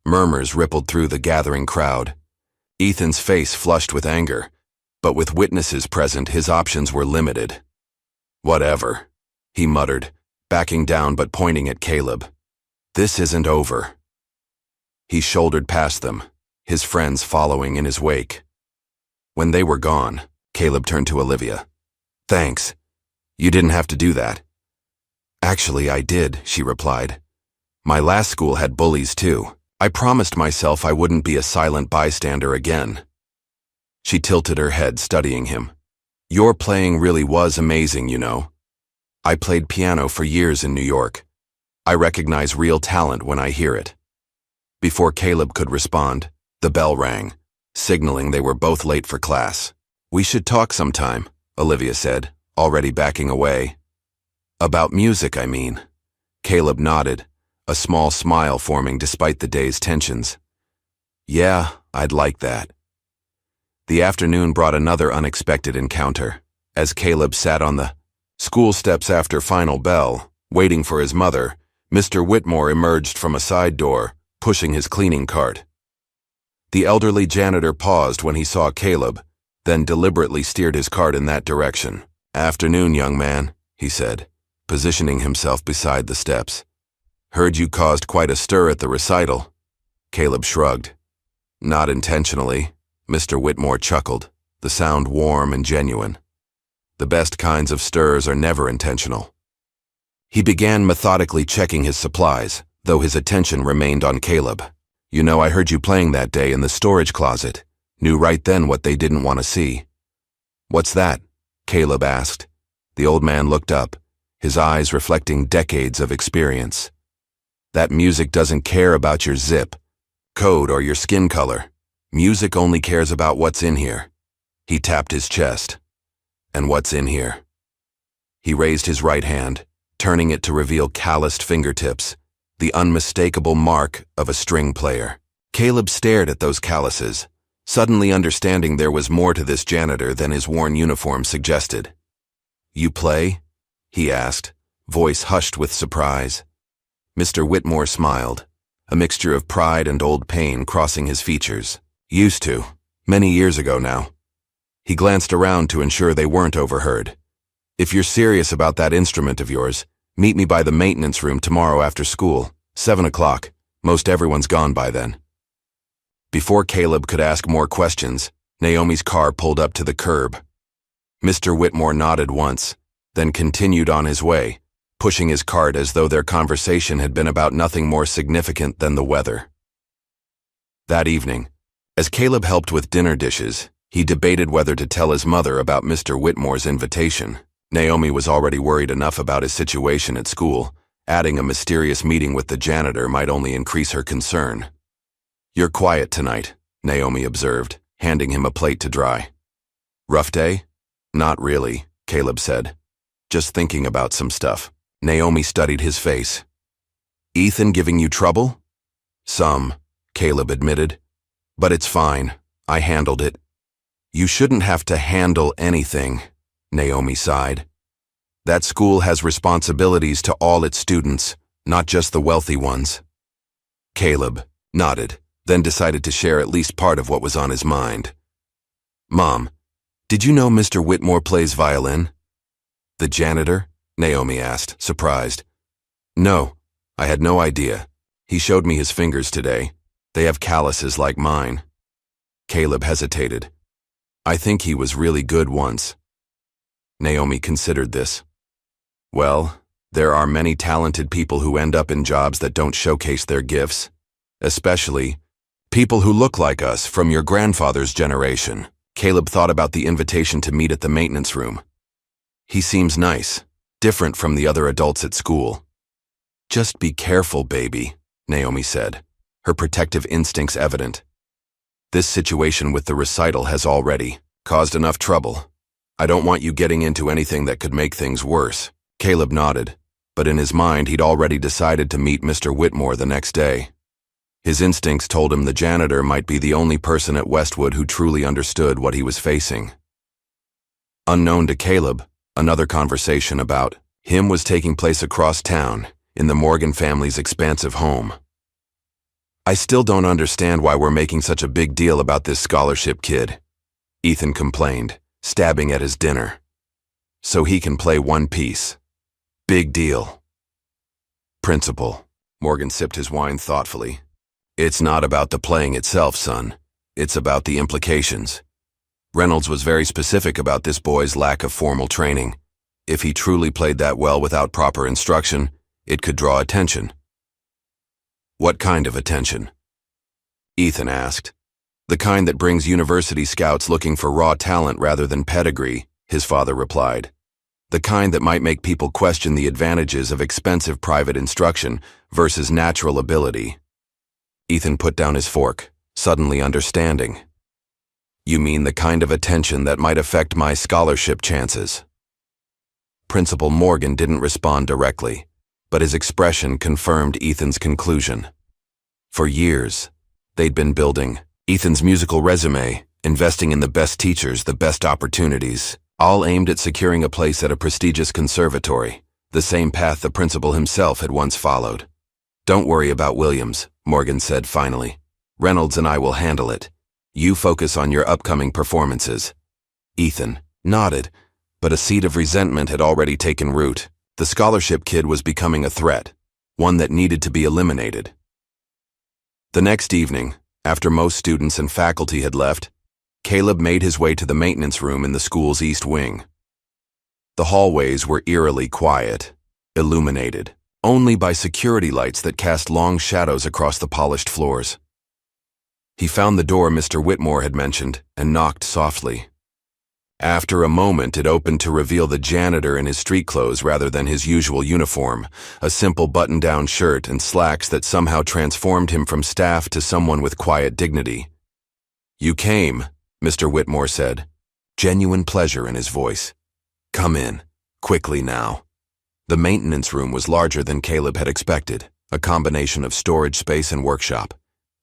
Murmurs rippled through the gathering crowd. Ethan's face flushed with anger, but with witnesses present, his options were limited. "Whatever," he muttered, backing down but pointing at Caleb. "This isn't over." He shouldered past them, his friends following in his wake. When they were gone, Caleb turned to Olivia. "Thanks. You didn't have to do that." "Actually, I did," she replied. "My last school had bullies too. I promised myself I wouldn't be a silent bystander again." She tilted her head, studying him. "Your playing really was amazing, you know. I played piano for years in New York. I recognize real talent when I hear it." Before Caleb could respond, the bell rang, signaling they were both late for class. "We should talk sometime," Olivia said, already backing away. "About music, I mean." Caleb nodded, a small smile forming despite the day's tensions. "Yeah, I'd like that." The afternoon brought another unexpected encounter. As Caleb sat on the school steps after final bell, Waiting for his mother, Mr. Whitmore emerged from a side door, pushing his cleaning cart. The elderly janitor paused when he saw Caleb, then deliberately steered his cart in that direction. "Afternoon, young man," he said, positioning himself beside the steps. "Heard you caused quite a stir at the recital." Caleb shrugged. "Not intentionally," Mr. Whitmore chuckled, the sound warm and genuine. "The best kinds of stirs are never intentional." He began methodically checking his supplies, though his attention remained on Caleb. "You know, I heard you playing that day in the storage closet. Knew right then what they didn't want to see." "What's that?" Caleb asked. The old man looked up, his eyes reflecting decades of experience. "That music doesn't care about your zip code or your skin color. Music only cares about what's in here." He tapped his chest. "And what's in here?" He raised his right hand, turning it to reveal calloused fingertips, the unmistakable mark of a string player. Caleb stared at those calluses, suddenly understanding there was more to this janitor than his worn uniform suggested. "You play?" he asked, voice hushed with surprise. Mr. Whitmore smiled, a mixture of pride and old pain crossing his features. "Used to. Many years ago now." He glanced around to ensure they weren't overheard. "If you're serious about that instrument of yours, meet me by the maintenance room tomorrow after school, 7 o'clock. Most everyone's gone by then." Before Caleb could ask more questions, Naomi's car pulled up to the curb. Mr. Whitmore nodded once, then continued on his way, pushing his cart as though their conversation had been about nothing more significant than the weather. That evening, as Caleb helped with dinner dishes, he debated whether to tell his mother about Mr. Whitmore's invitation. Naomi was already worried enough about his situation at school. Adding a mysterious meeting with the janitor might only increase her concern. "You're quiet tonight," Naomi observed, handing him a plate to dry. "Rough day?" "Not really," Caleb said. "Just thinking about some stuff." Naomi studied his face. "Ethan giving you trouble?" "Some," Caleb admitted. "But it's fine. I handled it." "You shouldn't have to handle anything," Naomi sighed. "That school has responsibilities to all its students, not just the wealthy ones." Caleb nodded, then decided to share at least part of what was on his mind. "Mom, did you know Mr. Whitmore plays violin?" "The janitor?" Naomi asked, surprised. "No, I had no idea. He showed me his fingers today. They have calluses like mine." Caleb hesitated. "I think he was really good once." Naomi considered this. "Well, there are many talented people who end up in jobs that don't showcase their gifts, especially people who look like us from your grandfather's generation." Caleb thought about the invitation to meet at the maintenance room. "He seems nice, different from the other adults at school." "Just be careful, baby," Naomi said, her protective instincts evident. "This situation with the recital has already caused enough trouble. I don't want you getting into anything that could make things worse." Caleb nodded, but in his mind he'd already decided to meet Mr. Whitmore the next day. His instincts told him the janitor might be the only person at Westwood who truly understood what he was facing. Unknown to Caleb, another conversation about him was taking place across town, in the Morgan family's expansive home. "I still don't understand why we're making such a big deal about this scholarship kid," Ethan complained, stabbing at his dinner. "So he can play one piece. Big deal." "Principal," Morgan sipped his wine thoughtfully. "It's not about the playing itself, son. It's about the implications. Reynolds was very specific about this boy's lack of formal training. If he truly played that well without proper instruction, it could draw attention." "What kind of attention?" Ethan asked. "The kind that brings university scouts looking for raw talent rather than pedigree," his father replied. "The kind that might make people question the advantages of expensive private instruction versus natural ability." Ethan put down his fork, suddenly understanding. "You mean the kind of attention that might affect my scholarship chances?" Principal Morgan didn't respond directly, but his expression confirmed Ethan's conclusion. For years, they'd been building Ethan's musical resume, investing in the best teachers, the best opportunities, all aimed at securing a place at a prestigious conservatory, the same path the principal himself had once followed. "Don't worry about Williams," Morgan said finally. "Reynolds and I will handle it. You focus on your upcoming performances." Ethan nodded, but a seed of resentment had already taken root. The scholarship kid was becoming a threat, one that needed to be eliminated. The next evening, after most students and faculty had left, Caleb made his way to the maintenance room in the school's east wing. The hallways were eerily quiet, illuminated only by security lights that cast long shadows across the polished floors. He found the door Mr. Whitmore had mentioned and knocked softly. After a moment, it opened to reveal the janitor in his street clothes rather than his usual uniform, a simple button-down shirt and slacks that somehow transformed him from staff to someone with quiet dignity. "You came," Mr. Whitmore said, genuine pleasure in his voice. "Come in, quickly now." The maintenance room was larger than Caleb had expected, a combination of storage space and workshop.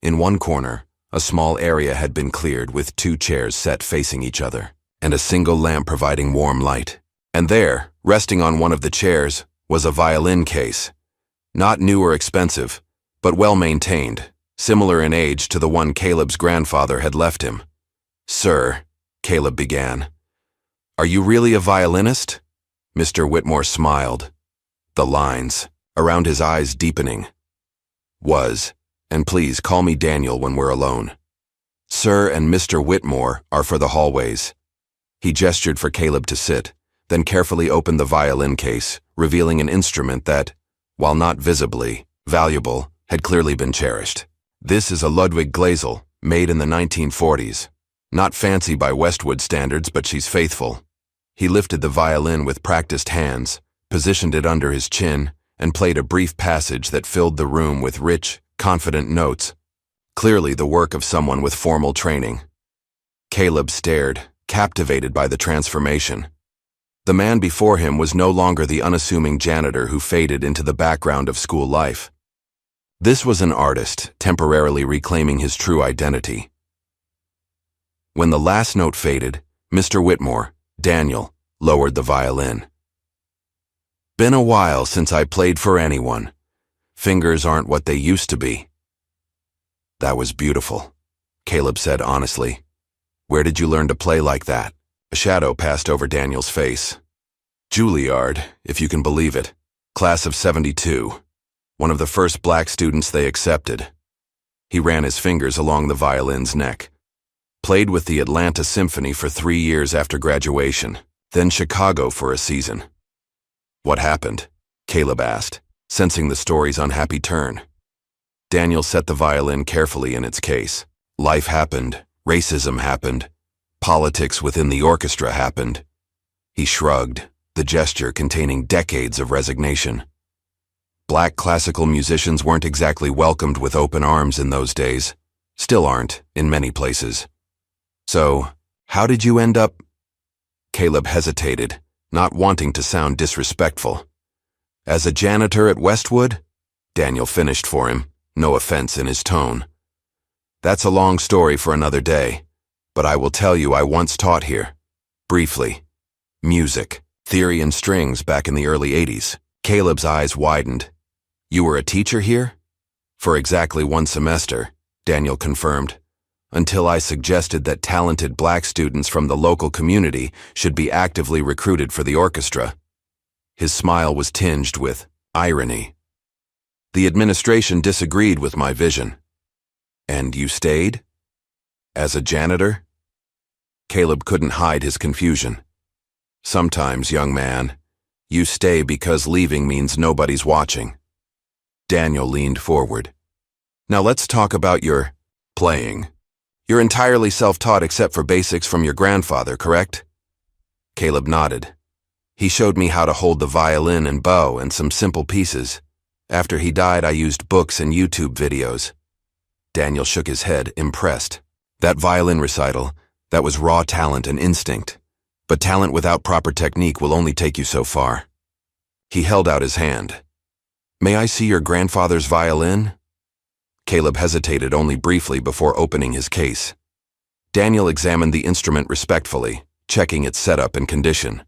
In one corner, a small area had been cleared with 2 chairs set facing each other, and a single lamp providing warm light. And there, resting on one of the chairs, was a violin case. Not new or expensive, but well-maintained, similar in age to the one Caleb's grandfather had left him. "Sir," Caleb began. "Are you really a violinist?" Mr. Whitmore smiled, the lines around his eyes deepening. "Was, and please call me Daniel when we're alone. Sir and Mr. Whitmore are for the hallways." He gestured for Caleb to sit, then carefully opened the violin case, revealing an instrument that, while not visibly valuable, had clearly been cherished. "This is a Ludwig Glazel, made in the 1940s. Not fancy by Westwood standards, but she's faithful." He lifted the violin with practiced hands, positioned it under his chin, and played a brief passage that filled the room with rich, confident notes, clearly the work of someone with formal training. Caleb stared, captivated by the transformation. The man before him was no longer the unassuming janitor who faded into the background of school life. This was an artist, temporarily reclaiming his true identity. When the last note faded, Mr. Whitmore, Daniel, lowered the violin. "Been a while since I played for anyone. Fingers aren't what they used to be." "That was beautiful," Caleb said honestly. "Where did you learn to play like that?" A shadow passed over Daniel's face. "Juilliard, if you can believe it. Class of '72. One of the first black students they accepted." He ran his fingers along the violin's neck. "Played with the Atlanta Symphony for 3 years after graduation, then Chicago for a season." "What happened?" Caleb asked, sensing the story's unhappy turn. Daniel set the violin carefully in its case. "Life happened. Racism happened. Politics within the orchestra happened." He shrugged, the gesture containing decades of resignation. Black classical musicians weren't exactly welcomed with open arms in those days. Still aren't, in many places. "So, how did you end up?" Caleb hesitated, not wanting to sound disrespectful. "As a janitor at Westwood?" Daniel finished for him, no offense in his tone. "That's a long story for another day, but I will tell you I once taught here. Briefly. Music, theory and strings back in the early '80s. Caleb's eyes widened. "You were a teacher here?" "For exactly 1 semester," Daniel confirmed, "until I suggested that talented black students from the local community should be actively recruited for the orchestra." His smile was tinged with irony. "The administration disagreed with my vision." "And you stayed? As a janitor?" Caleb couldn't hide his confusion. "Sometimes, young man, you stay because leaving means nobody's watching." Daniel leaned forward. "Now let's talk about your playing. You're entirely self-taught except for basics from your grandfather, correct?" Caleb nodded. "He showed me how to hold the violin and bow and some simple pieces. After he died, I used books and YouTube videos." Daniel shook his head, impressed. That violin recital, that was raw talent and instinct. But talent without proper technique will only take you so far. He held out his hand. "May I see your grandfather's violin?" Caleb hesitated only briefly before opening his case. Daniel examined the instrument respectfully, checking its setup and condition.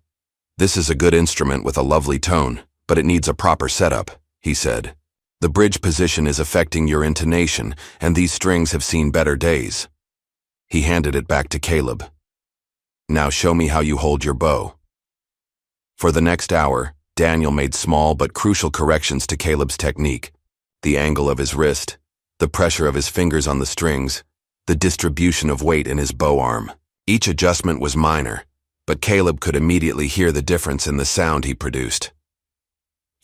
"This is a good instrument with a lovely tone, but it needs a proper setup, he said. The bridge position is affecting your intonation, and these strings have seen better days. He handed it back to Caleb. Now show me how you hold your bow. For the next hour, Daniel made small but crucial corrections to Caleb's technique. The angle of his wrist, the pressure of his fingers on the strings, the distribution of weight in his bow arm. Each adjustment was minor, but Caleb could immediately hear the difference in the sound he produced.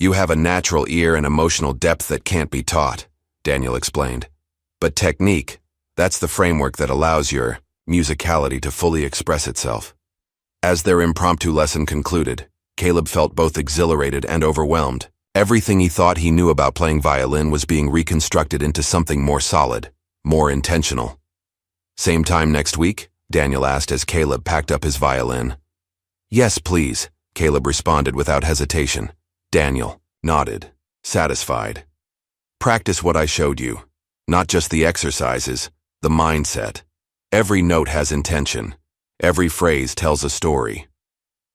You have a natural ear and emotional depth that can't be taught, Daniel explained. But technique, that's the framework that allows your musicality to fully express itself. As their impromptu lesson concluded, Caleb felt both exhilarated and overwhelmed. Everything he thought he knew about playing violin was being reconstructed into something more solid, more intentional. Same time next week? Daniel asked as Caleb packed up his violin. Yes, please, Caleb responded without hesitation. Daniel nodded, satisfied. Practice what I showed you. Not just the exercises, the mindset. Every note has intention. Every phrase tells a story.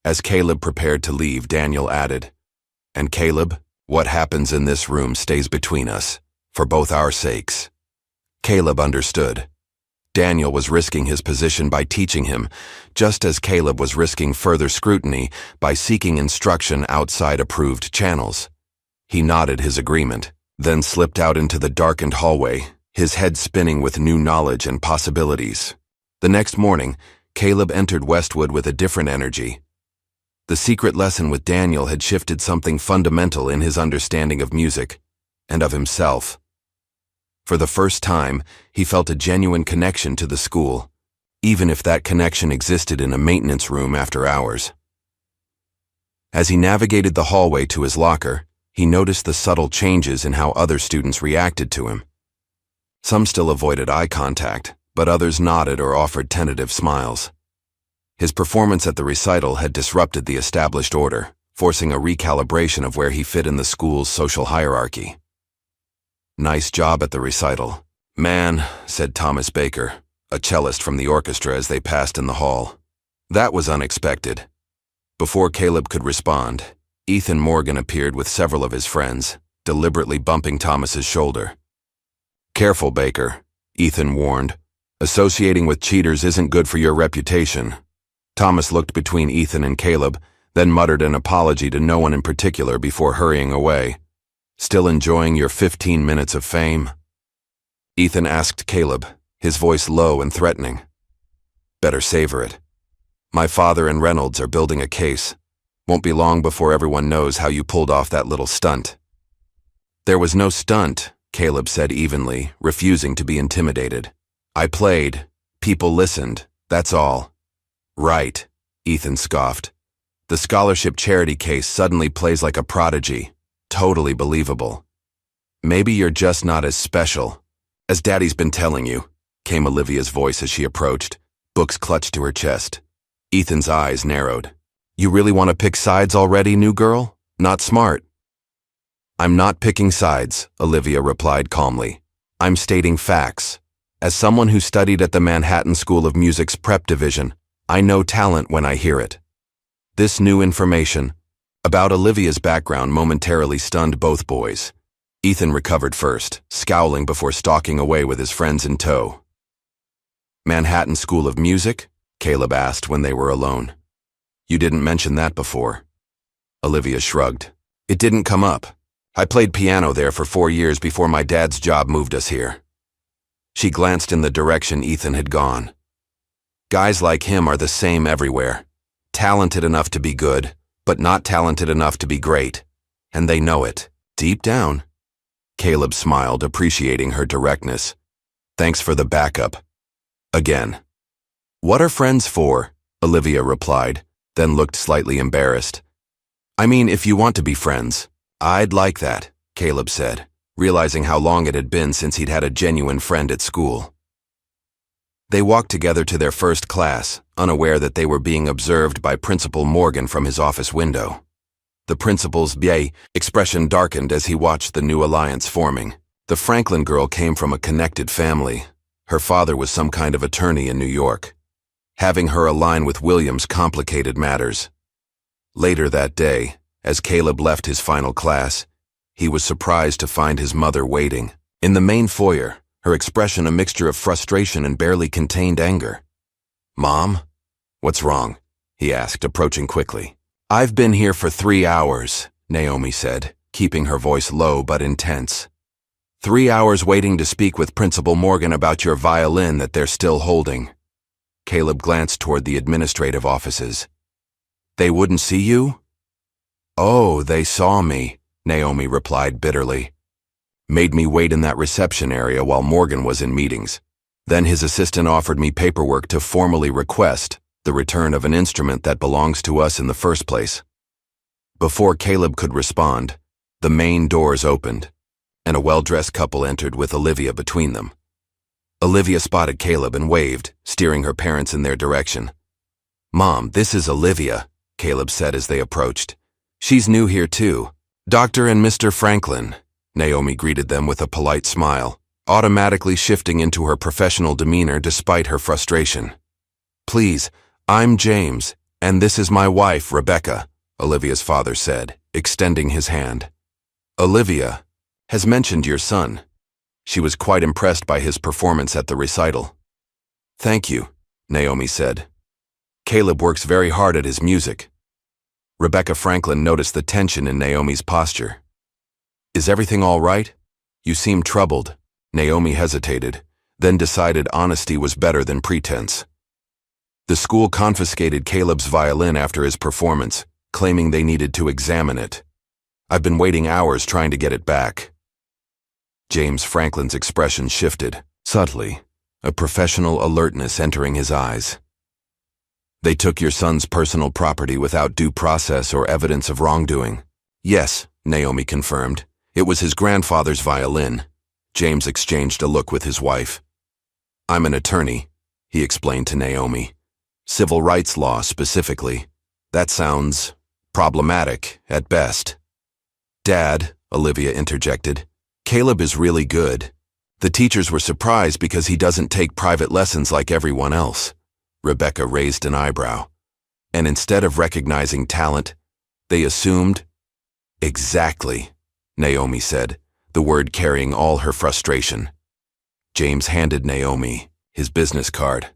As Caleb prepared to leave, Daniel added, And Caleb, what happens in this room stays between us, for both our sakes. Caleb understood. Daniel was risking his position by teaching him, just as Caleb was risking further scrutiny by seeking instruction outside approved channels. He nodded his agreement, then slipped out into the darkened hallway, his head spinning with new knowledge and possibilities. The next morning, Caleb entered Westwood with a different energy. The secret lesson with Daniel had shifted something fundamental in his understanding of music and of himself. For the first time, he felt a genuine connection to the school, even if that connection existed in a maintenance room after hours. As he navigated the hallway to his locker, he noticed the subtle changes in how other students reacted to him. Some still avoided eye contact, but others nodded or offered tentative smiles. His performance at the recital had disrupted the established order, forcing a recalibration of where he fit in the school's social hierarchy. Nice job at the recital. Man, said Thomas Baker, a cellist from the orchestra as they passed in the hall. That was unexpected. Before Caleb could respond, Ethan Morgan appeared with several of his friends, deliberately bumping Thomas's shoulder. Careful, Baker, Ethan warned. Associating with cheaters isn't good for your reputation. Thomas looked between Ethan and Caleb, then muttered an apology to no one in particular before hurrying away. Still enjoying your 15 minutes of fame? Ethan asked Caleb, his voice low and threatening. Better savor it. My father and Reynolds are building a case. Won't be long before everyone knows how you pulled off that little stunt. There was no stunt, Caleb said evenly, refusing to be intimidated. I played. People listened. That's all. Right, Ethan scoffed. The scholarship charity case suddenly plays like a prodigy. Totally believable. Maybe you're just not as special. As Daddy's been telling you, came Olivia's voice as she approached, books clutched to her chest. Ethan's eyes narrowed. You really want to pick sides already, new girl? Not smart. I'm not picking sides, Olivia replied calmly. I'm stating facts. As someone who studied at the Manhattan School of Music's prep division, I know talent when I hear it. This new information about Olivia's background momentarily stunned both boys. Ethan recovered first, scowling before stalking away with his friends in tow. Manhattan School of Music? Caleb asked when they were alone. You didn't mention that before. Olivia shrugged. It didn't come up. I played piano there for 4 years before my dad's job moved us here. She glanced in the direction Ethan had gone. Guys like him are the same everywhere. Talented enough to be good, but not talented enough to be great. And they know it, deep down. Caleb smiled, appreciating her directness. Thanks for the backup. Again. What are friends for? Olivia replied, then looked slightly embarrassed. I mean, if you want to be friends. I'd like that, Caleb said, realizing how long it had been since he'd had a genuine friend at school. They walked together to their first class, unaware that they were being observed by Principal Morgan from his office window. The principal's expression darkened as he watched the new alliance forming. The Franklin girl came from a connected family. Her father was some kind of attorney in New York. Having her align with Williams complicated matters. Later that day, As Caleb left his final class, he was surprised to find his mother waiting. In the main foyer, her expression a mixture of frustration and barely contained anger. "Mom? What's wrong?" he asked, approaching quickly. "I've been here for 3 hours," Naomi said, keeping her voice low but intense. 3 hours waiting to speak with Principal Morgan about your violin that they're still holding. Caleb glanced toward the administrative offices. "They wouldn't see you?" "Oh, they saw me," Naomi replied bitterly. "Made me wait in that reception area while Morgan was in meetings. Then his assistant offered me paperwork to formally request the return of an instrument that belongs to us in the first place." Before Caleb could respond, the main doors opened, and a well-dressed couple entered with Olivia between them. Olivia spotted Caleb and waved, steering her parents in their direction. "Mom, this is Olivia," Caleb said as they approached. "She's new here too. Dr. and Mr. Franklin," Naomi greeted them with a polite smile, automatically shifting into her professional demeanor despite her frustration. "Please, I'm James, and this is my wife, Rebecca," Olivia's father said, extending his hand. "Olivia has mentioned your son. She was quite impressed by his performance at the recital." "Thank you," Naomi said. "Caleb works very hard at his music." Rebecca Franklin noticed the tension in Naomi's posture. "Is everything all right? You seem troubled." Naomi hesitated, then decided honesty was better than pretense. The school confiscated Caleb's violin after his performance, claiming they needed to examine it. "I've been waiting hours trying to get it back." James Franklin's expression shifted, subtly, a professional alertness entering his eyes. "They took your son's personal property without due process or evidence of wrongdoing." "Yes," Naomi confirmed. "It was his grandfather's violin." James exchanged a look with his wife. "I'm an attorney," he explained to Naomi. "Civil rights law specifically. That sounds problematic at best." "Dad," Olivia interjected, "Caleb is really good. The teachers were surprised because he doesn't take private lessons like everyone else." Rebecca raised an eyebrow. "And instead of recognizing talent, they assumed—" "Exactly," Naomi said, the word carrying all her frustration. James handed Naomi his business card.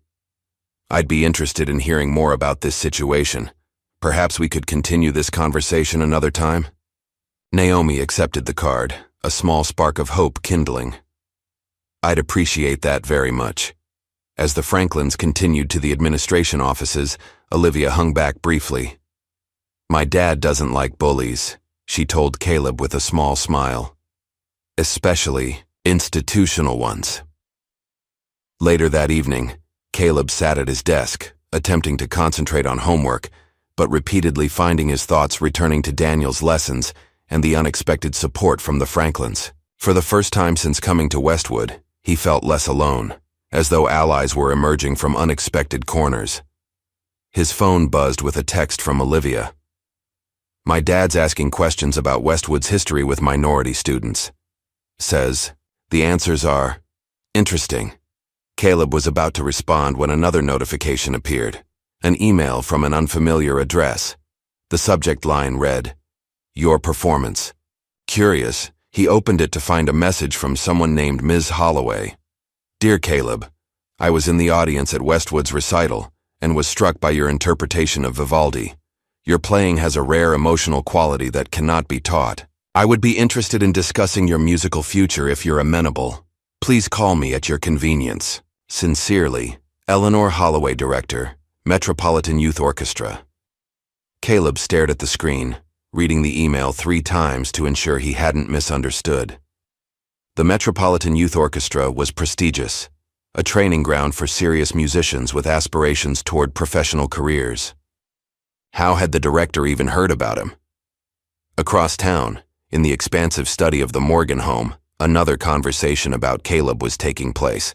"I'd be interested in hearing more about this situation. Perhaps we could continue this conversation another time?" Naomi accepted the card, a small spark of hope kindling. "I'd appreciate that very much." As the Franklins continued to the administration offices, Olivia hung back briefly. "My dad doesn't like bullies," she told Caleb with a small smile. "Especially institutional ones." Later that evening, Caleb sat at his desk, attempting to concentrate on homework, but repeatedly finding his thoughts returning to Daniel's lessons and the unexpected support from the Franklins. For the first time since coming to Westwood, he felt less alone, as though allies were emerging from unexpected corners. His phone buzzed with a text from Olivia. "My dad's asking questions about Westwood's history with minority students. Says, the answers are interesting." Caleb was about to respond when another notification appeared, an email from an unfamiliar address. The subject line read, "Your performance." Curious, he opened it to find a message from someone named Ms. Holloway. "Dear Caleb, I was in the audience at Westwood's recital and was struck by your interpretation of Vivaldi. Your playing has a rare emotional quality that cannot be taught. I would be interested in discussing your musical future if you're amenable. Please call me at your convenience. Sincerely, Eleanor Holloway, Director, Metropolitan Youth Orchestra." Caleb stared at the screen, reading the email 3 times to ensure he hadn't misunderstood. The Metropolitan Youth Orchestra was prestigious, a training ground for serious musicians with aspirations toward professional careers. How had the director even heard about him? Across town, in the expansive study of the Morgan home, another conversation about Caleb was taking place.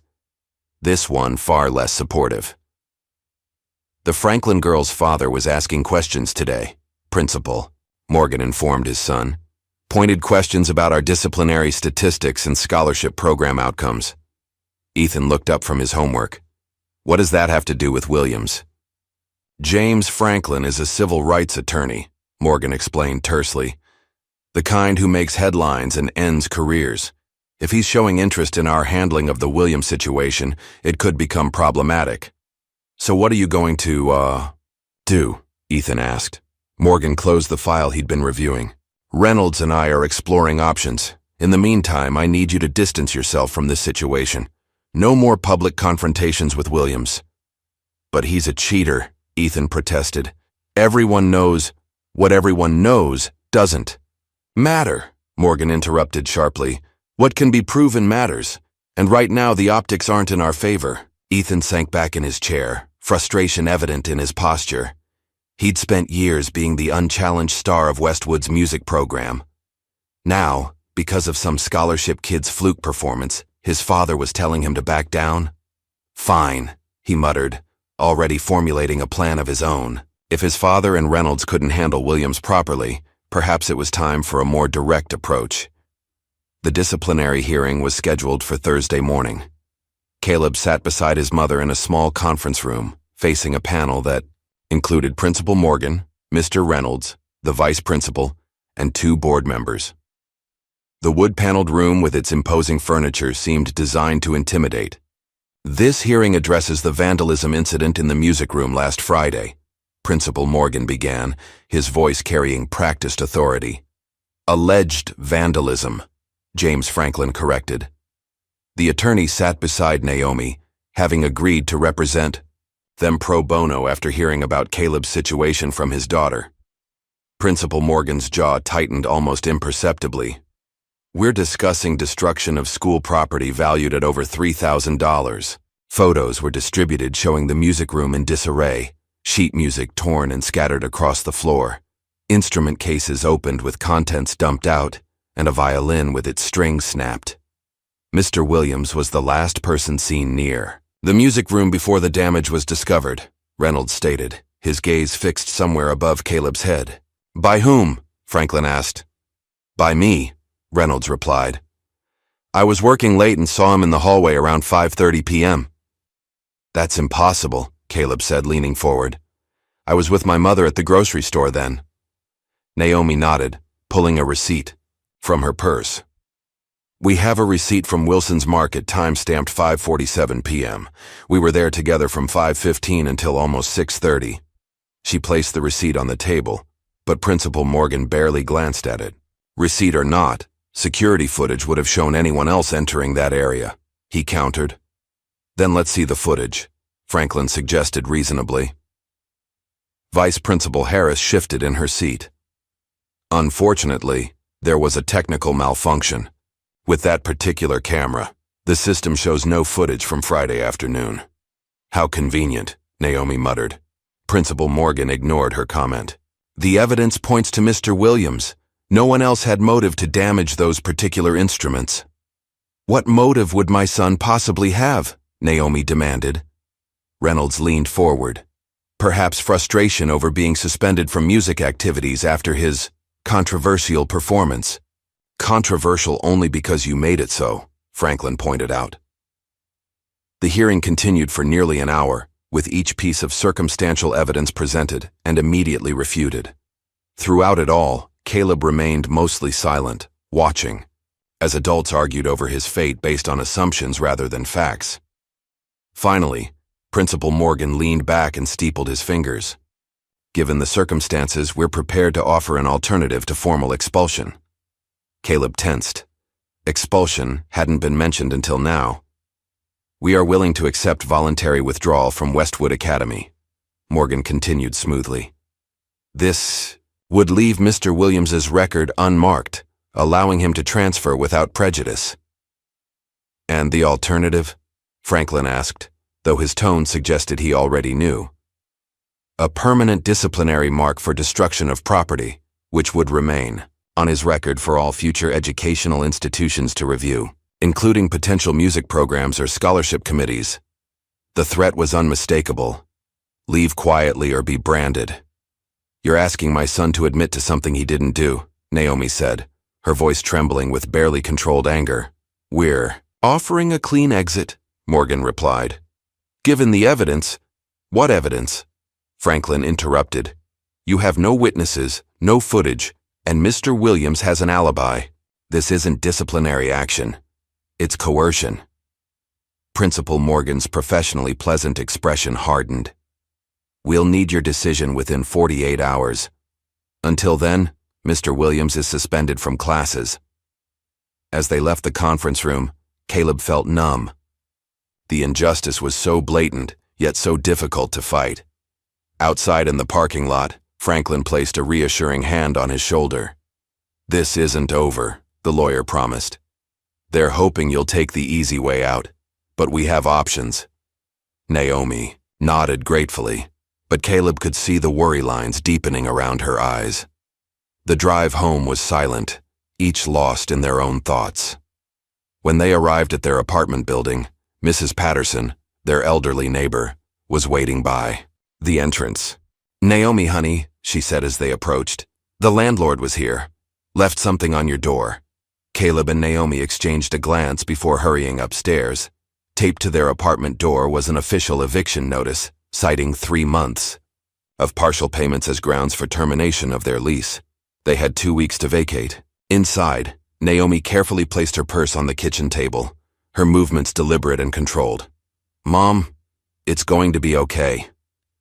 This one far less supportive. The Franklin girl's father was asking questions today, Principal, Morgan informed his son. Pointed questions about our disciplinary statistics and scholarship program outcomes. Ethan looked up from his homework. What does that have to do with Williams? James Franklin is a civil rights attorney, Morgan explained tersely. The kind who makes headlines and ends careers. If he's showing interest in our handling of the Williams situation, it could become problematic. So what are you going to, do? Ethan asked. Morgan closed the file he'd been reviewing. Reynolds and I are exploring options. In the meantime, I need you to distance yourself from this situation. No more public confrontations with Williams. But he's a cheater, Ethan protested. Everyone knows. What everyone knows doesn't matter, Morgan interrupted sharply. What can be proven matters. And right now the optics aren't in our favor. Ethan sank back in his chair, frustration evident in his posture. He'd spent years being the unchallenged star of Westwood's music program. Now, because of some scholarship kid's fluke performance, his father was telling him to back down? Fine, he muttered, already formulating a plan of his own. If his father and Reynolds couldn't handle Williams properly, perhaps it was time for a more direct approach. The disciplinary hearing was scheduled for Thursday morning. Caleb sat beside his mother in a small conference room, facing a panel that included Principal Morgan, Mr. Reynolds, the vice principal, and 2 board members. The wood-paneled room with its imposing furniture seemed designed to intimidate. This hearing addresses the vandalism incident in the music room last Friday, Principal Morgan began, his voice carrying practiced authority. Alleged vandalism, James Franklin corrected. The attorney sat beside Naomi, having agreed to represent them pro bono after hearing about Caleb's situation from his daughter. Principal Morgan's jaw tightened almost imperceptibly. We're discussing destruction of school property valued at over $3,000. Photos were distributed showing the music room in disarray, sheet music torn and scattered across the floor, instrument cases opened with contents dumped out, and a violin with its strings snapped. Mr. Williams was the last person seen near. The music room before the damage was discovered, Reynolds stated, his gaze fixed somewhere above Caleb's head. By whom? Franklin asked. By me, Reynolds replied. I was working late and saw him in the hallway around 5:30 p.m. That's impossible, Caleb said, leaning forward. I was with my mother at the grocery store then. Naomi nodded, pulling a receipt from her purse. We have a receipt from Wilson's Market, time-stamped 5:47 p.m. We were there together from 5:15 until almost 6:30. She placed the receipt on the table, but Principal Morgan barely glanced at it. Receipt or not, security footage would have shown anyone else entering that area, he countered. Then let's see the footage, Franklin suggested reasonably. Vice Principal Harris shifted in her seat. Unfortunately, there was a technical malfunction. With that particular camera, the system shows no footage from Friday afternoon. How convenient, Naomi muttered. Principal Morgan ignored her comment. The evidence points to Mr. Williams. No one else had motive to damage those particular instruments. What motive would my son possibly have? Naomi demanded. Reynolds leaned forward. Perhaps frustration over being suspended from music activities after his controversial performance. Controversial only because you made it so, Franklin pointed out. The hearing continued for nearly an hour, with each piece of circumstantial evidence presented and immediately refuted. Throughout it all, Caleb remained mostly silent, watching, as adults argued over his fate based on assumptions rather than facts. Finally, Principal Morgan leaned back and steepled his fingers. Given the circumstances, we're prepared to offer an alternative to formal expulsion. Caleb tensed. Expulsion hadn't been mentioned until now. We are willing to accept voluntary withdrawal from Westwood Academy, Morgan continued smoothly. This would leave Mr. Williams's record unmarked, allowing him to transfer without prejudice. And the alternative? Franklin asked, though his tone suggested he already knew. A permanent disciplinary mark for destruction of property, which would remain on his record for all future educational institutions to review, including potential music programs or scholarship committees. The threat was unmistakable. Leave quietly or be branded. You're asking my son to admit to something he didn't do, Naomi said, her voice trembling with barely controlled anger. We're offering a clean exit, Morgan replied. Given the evidence. What evidence? Franklin interrupted. You have no witnesses, No footage, and Mr. Williams has an alibi. This isn't disciplinary action. It's coercion. Principal Morgan's professionally pleasant expression hardened. We'll need your decision within 48 hours. Until then, Mr. Williams is suspended from classes. As they left the conference room, Caleb felt numb. The injustice was so blatant, yet so difficult to fight. Outside in the parking lot, Franklin placed a reassuring hand on his shoulder. This isn't over, the lawyer promised. They're hoping you'll take the easy way out, but we have options. Naomi nodded gratefully, but Caleb could see the worry lines deepening around her eyes. The drive home was silent, each lost in their own thoughts. When they arrived at their apartment building, Mrs. Patterson, their elderly neighbor, was waiting by the entrance. "Naomi, honey," she said as they approached, "the landlord was here. Left something on your door." Caleb and Naomi exchanged a glance before hurrying upstairs. Taped to their apartment door was an official eviction notice, citing 3 months of partial payments as grounds for termination of their lease. They had 2 weeks to vacate. Inside, Naomi carefully placed her purse on the kitchen table, her movements deliberate and controlled. "Mom, it's going to be okay,"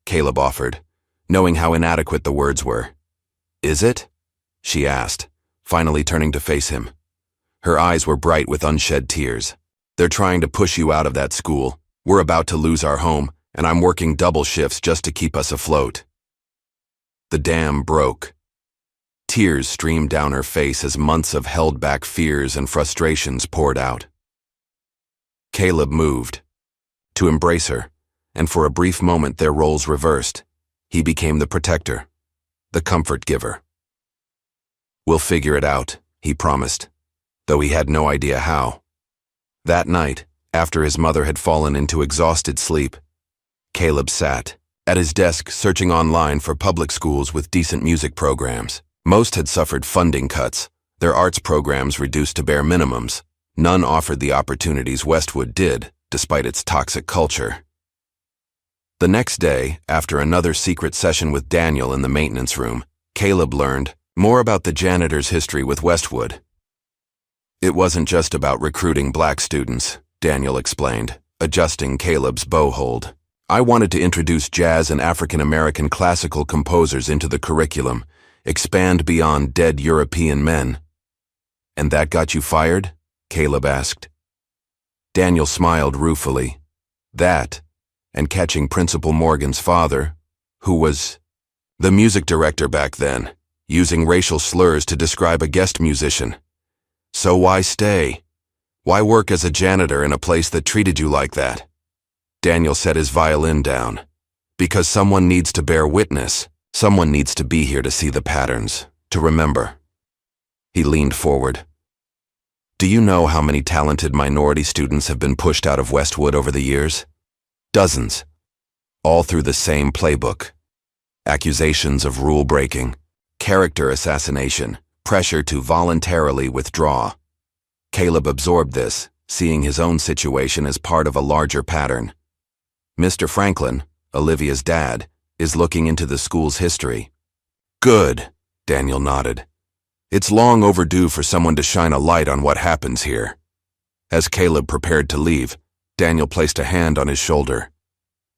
Caleb offered, knowing how inadequate the words were. "Is it?" she asked, finally turning to face him. Her eyes were bright with unshed tears. "They're trying to push you out of that school. We're about to lose our home, and I'm working double shifts just to keep us afloat." The dam broke. Tears streamed down her face as months of held-back fears and frustrations poured out. Caleb moved to embrace her, and for a brief moment their roles reversed. He became the protector, the comfort giver. "We'll figure it out," he promised, though he had no idea how. That night, after his mother had fallen into exhausted sleep, Caleb sat at his desk searching online for public schools with decent music programs. Most had suffered funding cuts, their arts programs reduced to bare minimums. None offered the opportunities Westwood did, despite its toxic culture. The next day, after another secret session with Daniel in the maintenance room, Caleb learned more about the janitor's history with Westwood. "It wasn't just about recruiting black students," Daniel explained, adjusting Caleb's bow hold. "I wanted to introduce jazz and African-American classical composers into the curriculum, expand beyond dead European men." "And that got you fired?" Caleb asked. Daniel smiled ruefully. "That, and catching Principal Morgan's father, who was the music director back then, using racial slurs to describe a guest musician. So why stay? Why work as a janitor in a place that treated you like that?" Daniel set his violin down. "Because someone needs to bear witness. Someone needs to be here to see the patterns, to remember." He leaned forward. "Do you know how many talented minority students have been pushed out of Westwood over the years? Dozens. All through the same playbook. Accusations of rule-breaking, character assassination, pressure to voluntarily withdraw." Caleb absorbed this, seeing his own situation as part of a larger pattern. Mr. Franklin, Olivia's dad, is looking into the school's history. "Good," Daniel nodded. "It's long overdue for someone to shine a light on what happens here." As Caleb prepared to leave, Daniel placed a hand on his shoulder.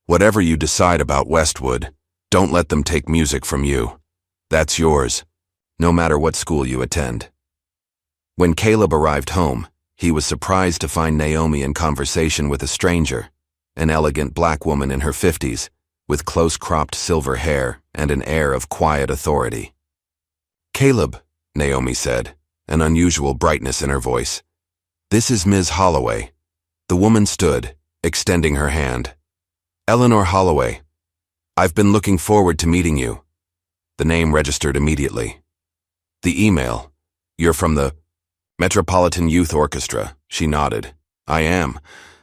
"Whatever you decide about Westwood, don't let them take music from you. That's yours, no matter what school you attend." When Caleb arrived home, he was surprised to find Naomi in conversation with a stranger, an elegant black woman in her 50s, with close-cropped silver hair and an air of quiet authority. "Caleb," Naomi said, an unusual brightness in her voice. "This is Ms. Holloway." The woman stood, extending her hand. "Eleanor Holloway. I've been looking forward to meeting you." The name registered immediately. "The email. You're from the Metropolitan Youth Orchestra," she nodded. "I am,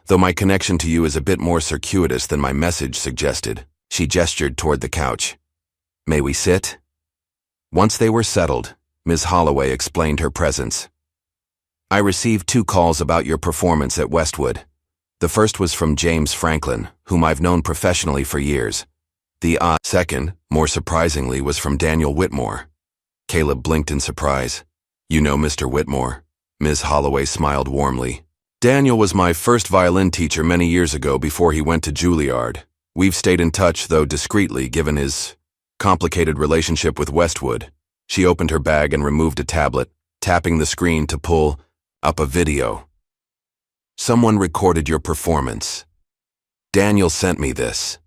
though my connection to you is a bit more circuitous than my message suggested." She gestured toward the couch. "May we sit?" Once they were settled, Ms. Holloway explained her presence. "I received 2 calls about your performance at Westwood. The first was from James Franklin, whom I've known professionally for years. The second, more surprisingly, was from Daniel Whitmore. Caleb blinked in surprise. You know Mr. Whitmore? Ms. Holloway smiled warmly. Daniel was my first violin teacher many years ago before he went to Juilliard. We've stayed in touch, though discreetly, given his complicated relationship with Westwood. She opened her bag and removed a tablet, tapping the screen to pull up a video. Someone recorded your performance. Daniel sent me this.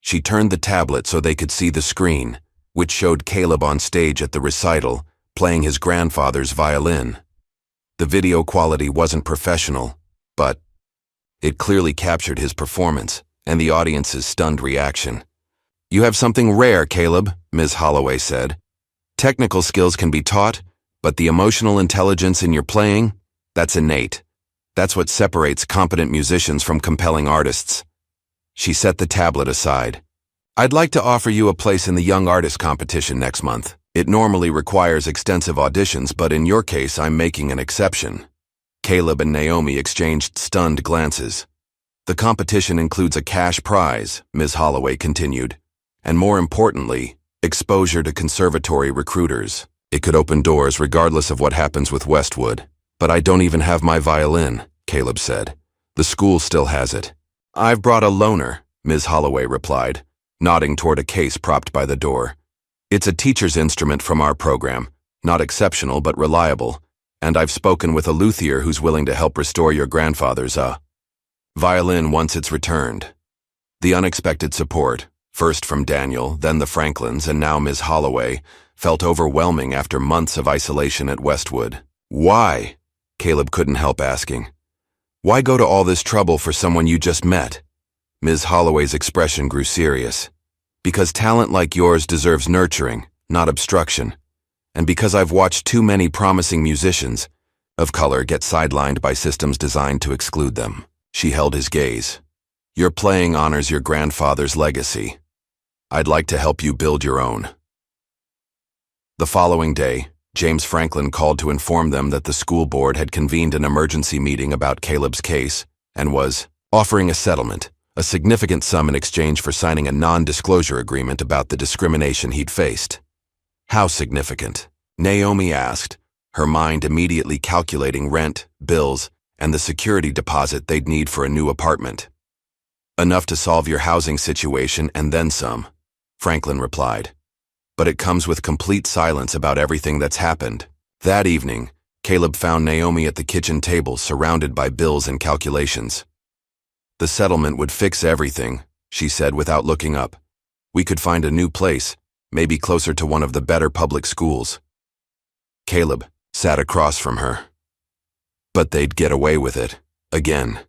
She turned the tablet so they could see the screen, which showed Caleb on stage at the recital, playing his grandfather's violin. The video quality wasn't professional, but it clearly captured his performance and the audience's stunned reaction. You have something rare, Caleb, Ms. Holloway said. Technical skills can be taught, but the emotional intelligence in your playing, that's innate. That's what separates competent musicians from compelling artists. She set the tablet aside. I'd like to offer you a place in the Young Artist competition next month. It normally requires extensive auditions, but in your case, I'm making an exception. Caleb and Naomi exchanged stunned glances. The competition includes a cash prize, Ms. Holloway continued, and more importantly, exposure to conservatory recruiters. It could open doors regardless of what happens with Westwood. But I don't even have my violin, Caleb said. The school still has it. I've brought a loaner, Ms. Holloway replied, nodding toward a case propped by the door. It's a teacher's instrument from our program, not exceptional but reliable, and I've spoken with a luthier who's willing to help restore your grandfather's violin once it's returned. The unexpected support, first from Daniel, then the Franklins, and now Ms. Holloway, felt overwhelming after months of isolation at Westwood. Why? Caleb couldn't help asking. Why go to all this trouble for someone you just met? Ms. Holloway's expression grew serious. Because talent like yours deserves nurturing, not obstruction. And because I've watched too many promising musicians of color get sidelined by systems designed to exclude them. She held his gaze. Your playing honors your grandfather's legacy. I'd like to help you build your own. The following day, James Franklin called to inform them that the school board had convened an emergency meeting about Caleb's case and was offering a settlement, a significant sum in exchange for signing a non-disclosure agreement about the discrimination he'd faced. How significant? Naomi asked, her mind immediately calculating rent, bills, and the security deposit they'd need for a new apartment. Enough to solve your housing situation and then some, Franklin replied. But it comes with complete silence about everything that's happened. That evening, Caleb found Naomi at the kitchen table surrounded by bills and calculations. The settlement would fix everything, she said without looking up. We could find a new place, maybe closer to one of the better public schools. Caleb sat across from her. But they'd get away with it, again,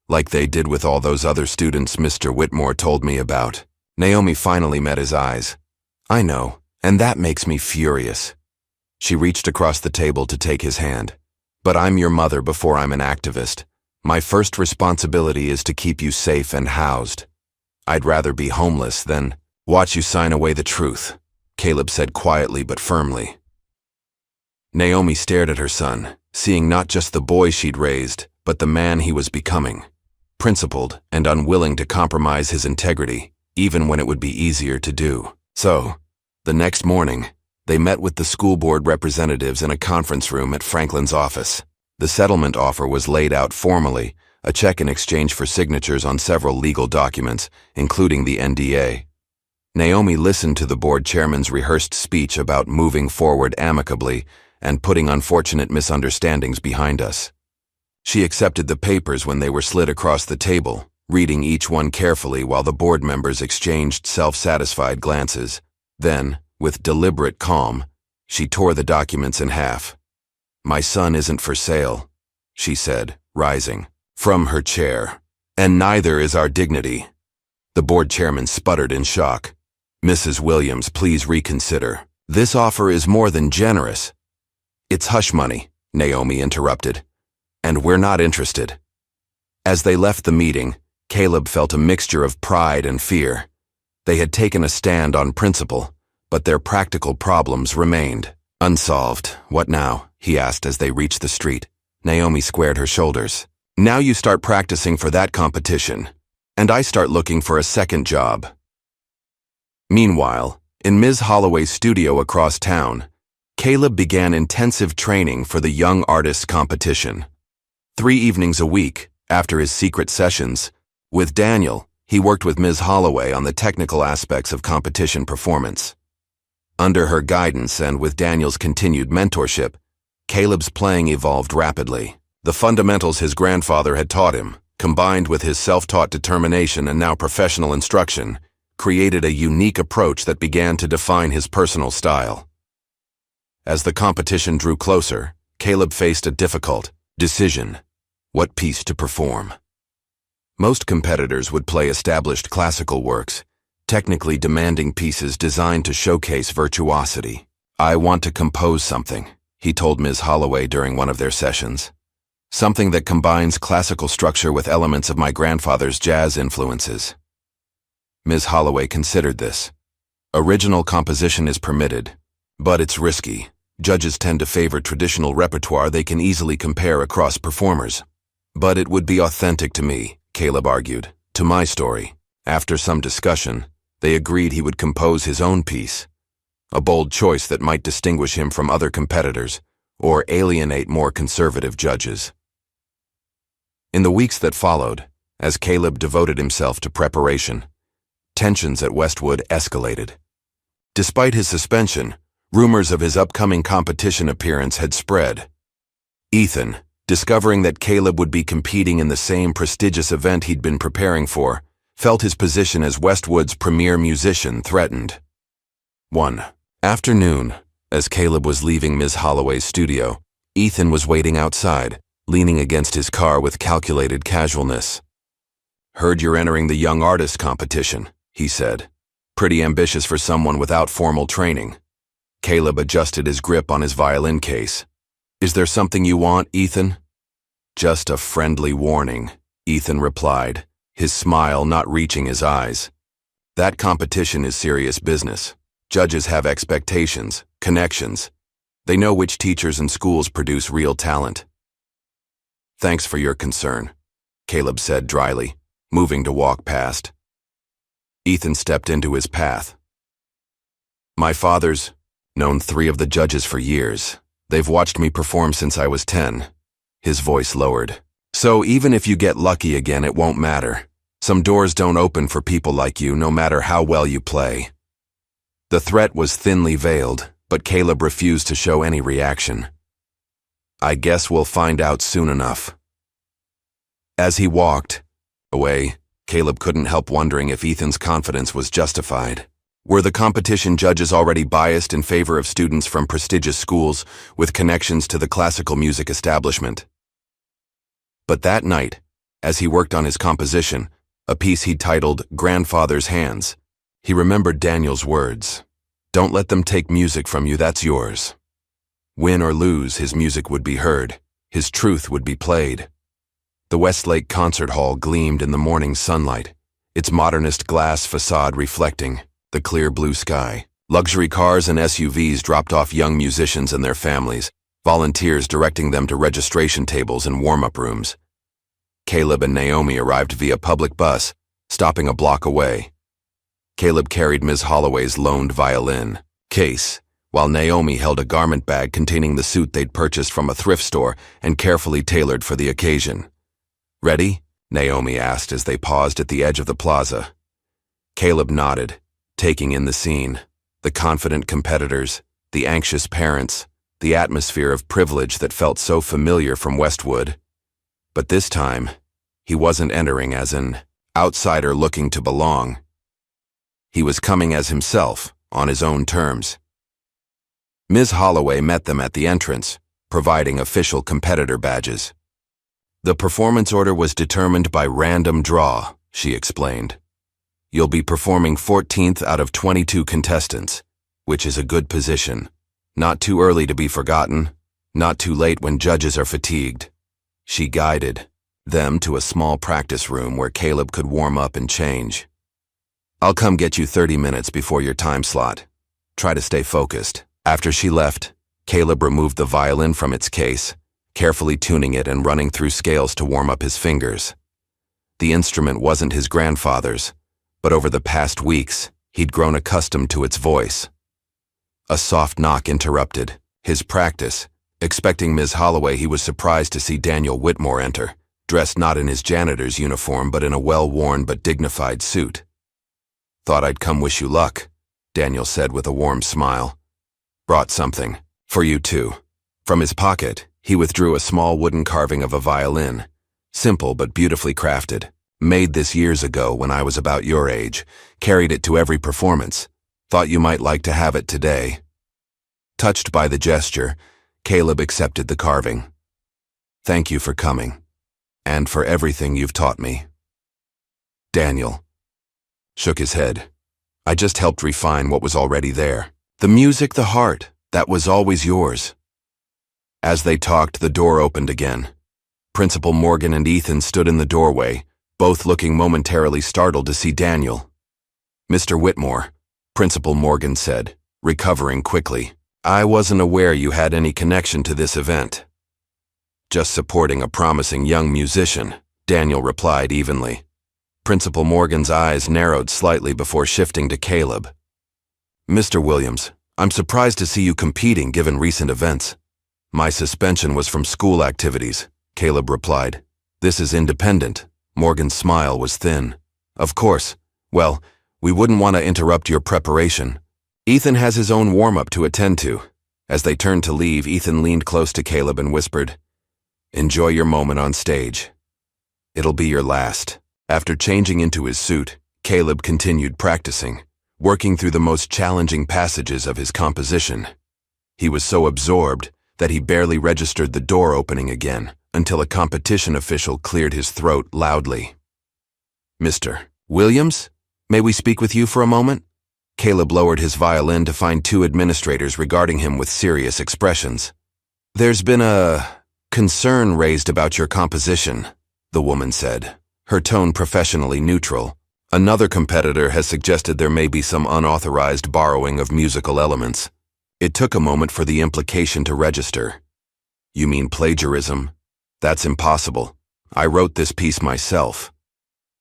like they did with all those other students Mr. Whitmore told me about. Naomi finally met his eyes. I know, and that makes me furious. She reached across the table to take his hand. But I'm your mother before I'm an activist. My first responsibility is to keep you safe and housed. I'd rather be homeless than watch you sign away the truth, Caleb said quietly but firmly. Naomi stared at her son, seeing not just the boy she'd raised, but the man he was becoming, principled and unwilling to compromise his integrity, even when it would be easier to do. So, the next morning, they met with the school board representatives in a conference room at Franklin's office. The settlement offer was laid out formally, a check in exchange for signatures on several legal documents, including the NDA. Naomi listened to the board chairman's rehearsed speech about moving forward amicably and putting unfortunate misunderstandings behind us. She accepted the papers when they were slid across the table, reading each one carefully while the board members exchanged self-satisfied glances. Then, with deliberate calm, she tore the documents in half. My son isn't for sale, she said, rising from her chair. And neither is our dignity. The board chairman sputtered in shock. Mrs. Williams, please reconsider. This offer is more than generous. It's hush money, Naomi interrupted. And we're not interested. As they left the meeting, Caleb felt a mixture of pride and fear. They had taken a stand on principle, but their practical problems remained unsolved. What now? He asked as they reached the street. Naomi squared her shoulders. Now you start practicing for that competition, and I start looking for a second job. Meanwhile, in Ms. Holloway's studio across town, Caleb began intensive training for the Young Artists competition. 3 evenings a week, after his secret sessions, with Daniel, he worked with Ms. Holloway on the technical aspects of competition performance. Under her guidance and with Daniel's continued mentorship, Caleb's playing evolved rapidly. The fundamentals his grandfather had taught him, combined with his self-taught determination and now professional instruction, created a unique approach that began to define his personal style. As the competition drew closer, Caleb faced a difficult decision: what piece to perform. Most competitors would play established classical works, technically demanding pieces designed to showcase virtuosity. "I want to compose something," he told Ms. Holloway during one of their sessions. "Something that combines classical structure with elements of my grandfather's jazz influences." Ms. Holloway considered this. Original composition is permitted, but it's risky. Judges tend to favor traditional repertoire they can easily compare across performers. "But it would be authentic to me," Caleb argued, "to my story." After some discussion, they agreed he would compose his own piece, a bold choice that might distinguish him from other competitors or alienate more conservative judges. In the weeks that followed, as Caleb devoted himself to preparation, tensions at Westwood escalated. Despite his suspension, rumors of his upcoming competition appearance had spread. Ethan, discovering that Caleb would be competing in the same prestigious event he'd been preparing for, felt his position as Westwood's premier musician threatened. One afternoon, as Caleb was leaving Ms. Holloway's studio, Ethan was waiting outside, leaning against his car with calculated casualness. "Heard you're entering the Young Artists competition," he said. "Pretty ambitious for someone without formal training." Caleb adjusted his grip on his violin case. "Is there something you want, Ethan?" "Just a friendly warning," Ethan replied, his smile not reaching his eyes. "That competition is serious business. Judges have expectations, connections. They know which teachers and schools produce real talent." "Thanks for your concern," Caleb said dryly, moving to walk past. Ethan stepped into his path. "My father's known 3 of the judges for years. They've watched me perform since I was 10. His voice lowered. "So even if you get lucky again, it won't matter. Some doors don't open for people like you, no matter how well you play." The threat was thinly veiled, but Caleb refused to show any reaction. "I guess we'll find out soon enough." As he walked away, Caleb couldn't help wondering if Ethan's confidence was justified. Were the competition judges already biased in favor of students from prestigious schools with connections to the classical music establishment? But that night, as he worked on his composition, a piece he'd titled "Grandfather's Hands," he remembered Daniel's words. "Don't let them take music from you, that's yours." Win or lose, his music would be heard, his truth would be played. The Westlake Concert Hall gleamed in the morning sunlight, its modernist glass facade reflecting the clear blue sky. Luxury cars and SUVs dropped off young musicians and their families, volunteers directing them to registration tables and warm-up rooms. Caleb and Naomi arrived via public bus, stopping a block away. Caleb carried Ms. Holloway's loaned violin case, while Naomi held a garment bag containing the suit they'd purchased from a thrift store and carefully tailored for the occasion. "Ready?" Naomi asked as they paused at the edge of the plaza. Caleb nodded, taking in the scene, the confident competitors, the anxious parents, the atmosphere of privilege that felt so familiar from Westwood. But this time, he wasn't entering as an outsider looking to belong. He was coming as himself, on his own terms. Ms. Holloway met them at the entrance, providing official competitor badges. "The performance order was determined by random draw," she explained. "You'll be performing 14th out of 22 contestants, which is a good position. Not too early to be forgotten, not too late when judges are fatigued." She guided them to a small practice room where Caleb could warm up and change. "I'll come get you 30 minutes before your time slot. Try to stay focused." After she left, Caleb removed the violin from its case, carefully tuning it and running through scales to warm up his fingers. The instrument wasn't his grandfather's, but over the past weeks, he'd grown accustomed to its voice. A soft knock interrupted, His practice. Expecting Ms. Holloway, he was surprised to see Daniel Whitmore enter, dressed not in his janitor's uniform but in a well-worn but dignified suit. "Thought I'd come wish you luck," Daniel said with a warm smile. "Brought something. For you too." From his pocket, he withdrew a small wooden carving of a violin, simple but beautifully crafted. "Made this years ago when I was about your age. Carried it to every performance. Thought you might like to have it today." Touched by the gesture, Caleb accepted the carving. "Thank you for coming, and for everything you've taught me." Daniel shook his head. "I just helped refine what was already there. The music, the heart, that was always yours." As they talked, the door opened again. Principal Morgan and Ethan stood in the doorway, both looking momentarily startled to see Daniel. "Mr. Whitmore," Principal Morgan said, recovering quickly, "I wasn't aware you had any connection to this event." "Just supporting a promising young musician," Daniel replied evenly. Principal Morgan's eyes narrowed slightly before shifting to Caleb. "Mr. Williams, I'm surprised to see you competing given recent events." "My suspension was from school activities," Caleb replied. "This is independent." Morgan's smile was thin. "Of course. Well, we wouldn't want to interrupt your preparation. Ethan has his own warm-up to attend to." As they turned to leave, Ethan leaned close to Caleb and whispered, "Enjoy your moment on stage. It'll be your last." After changing into his suit, Caleb continued practicing, working through the most challenging passages of his composition. He was so absorbed that he barely registered the door opening again until a competition official cleared his throat loudly. "Mr. Williams, may we speak with you for a moment?" Caleb lowered his violin to find two administrators regarding him with serious expressions. "There's been a concern raised about your composition," the woman said, her tone professionally neutral. "Another competitor has suggested there may be some unauthorized borrowing of musical elements." It took a moment for the implication to register. "You mean plagiarism? That's impossible. I wrote this piece myself."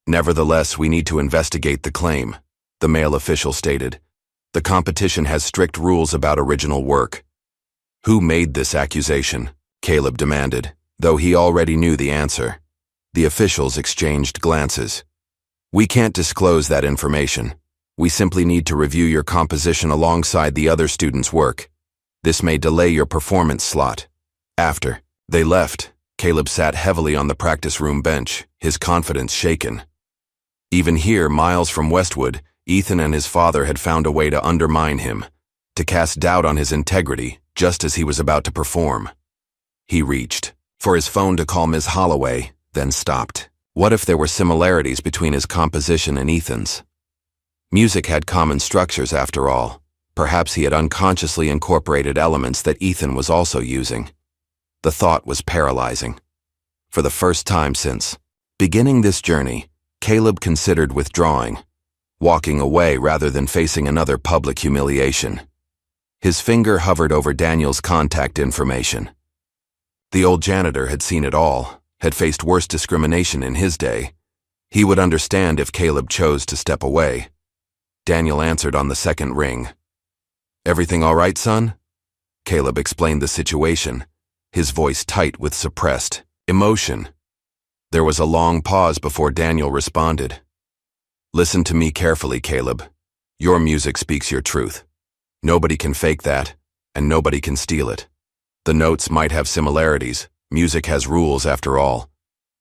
"Nevertheless, we need to investigate the claim," the male official stated. "The competition has strict rules about original work." "Who made this accusation?" Caleb demanded, though he already knew the answer. The officials exchanged glances. "We can't disclose that information. We simply need to review your composition alongside the other students' work. This may delay your performance slot." After they left, Caleb sat heavily on the practice room bench, his confidence shaken. Even here, miles from Westwood, Ethan and his father had found a way to undermine him, to cast doubt on his integrity just as he was about to perform. He reached for his phone to call Ms. Holloway, then stopped. What if there were similarities between his composition and Ethan's? Music had common structures after all. Perhaps he had unconsciously incorporated elements that Ethan was also using. The thought was paralyzing. For the first time since beginning this journey, Caleb considered withdrawing, walking away rather than facing another public humiliation. His finger hovered over Daniel's contact information. The old janitor had seen it all, had faced worse discrimination in his day. He would understand if Caleb chose to step away. Daniel answered on the second ring. "Everything all right, son?" Caleb explained the situation, his voice tight with suppressed emotion. There was a long pause before Daniel responded. "Listen to me carefully, Caleb. Your music speaks your truth. Nobody can fake that, and nobody can steal it. The notes might have similarities. Music has rules after all.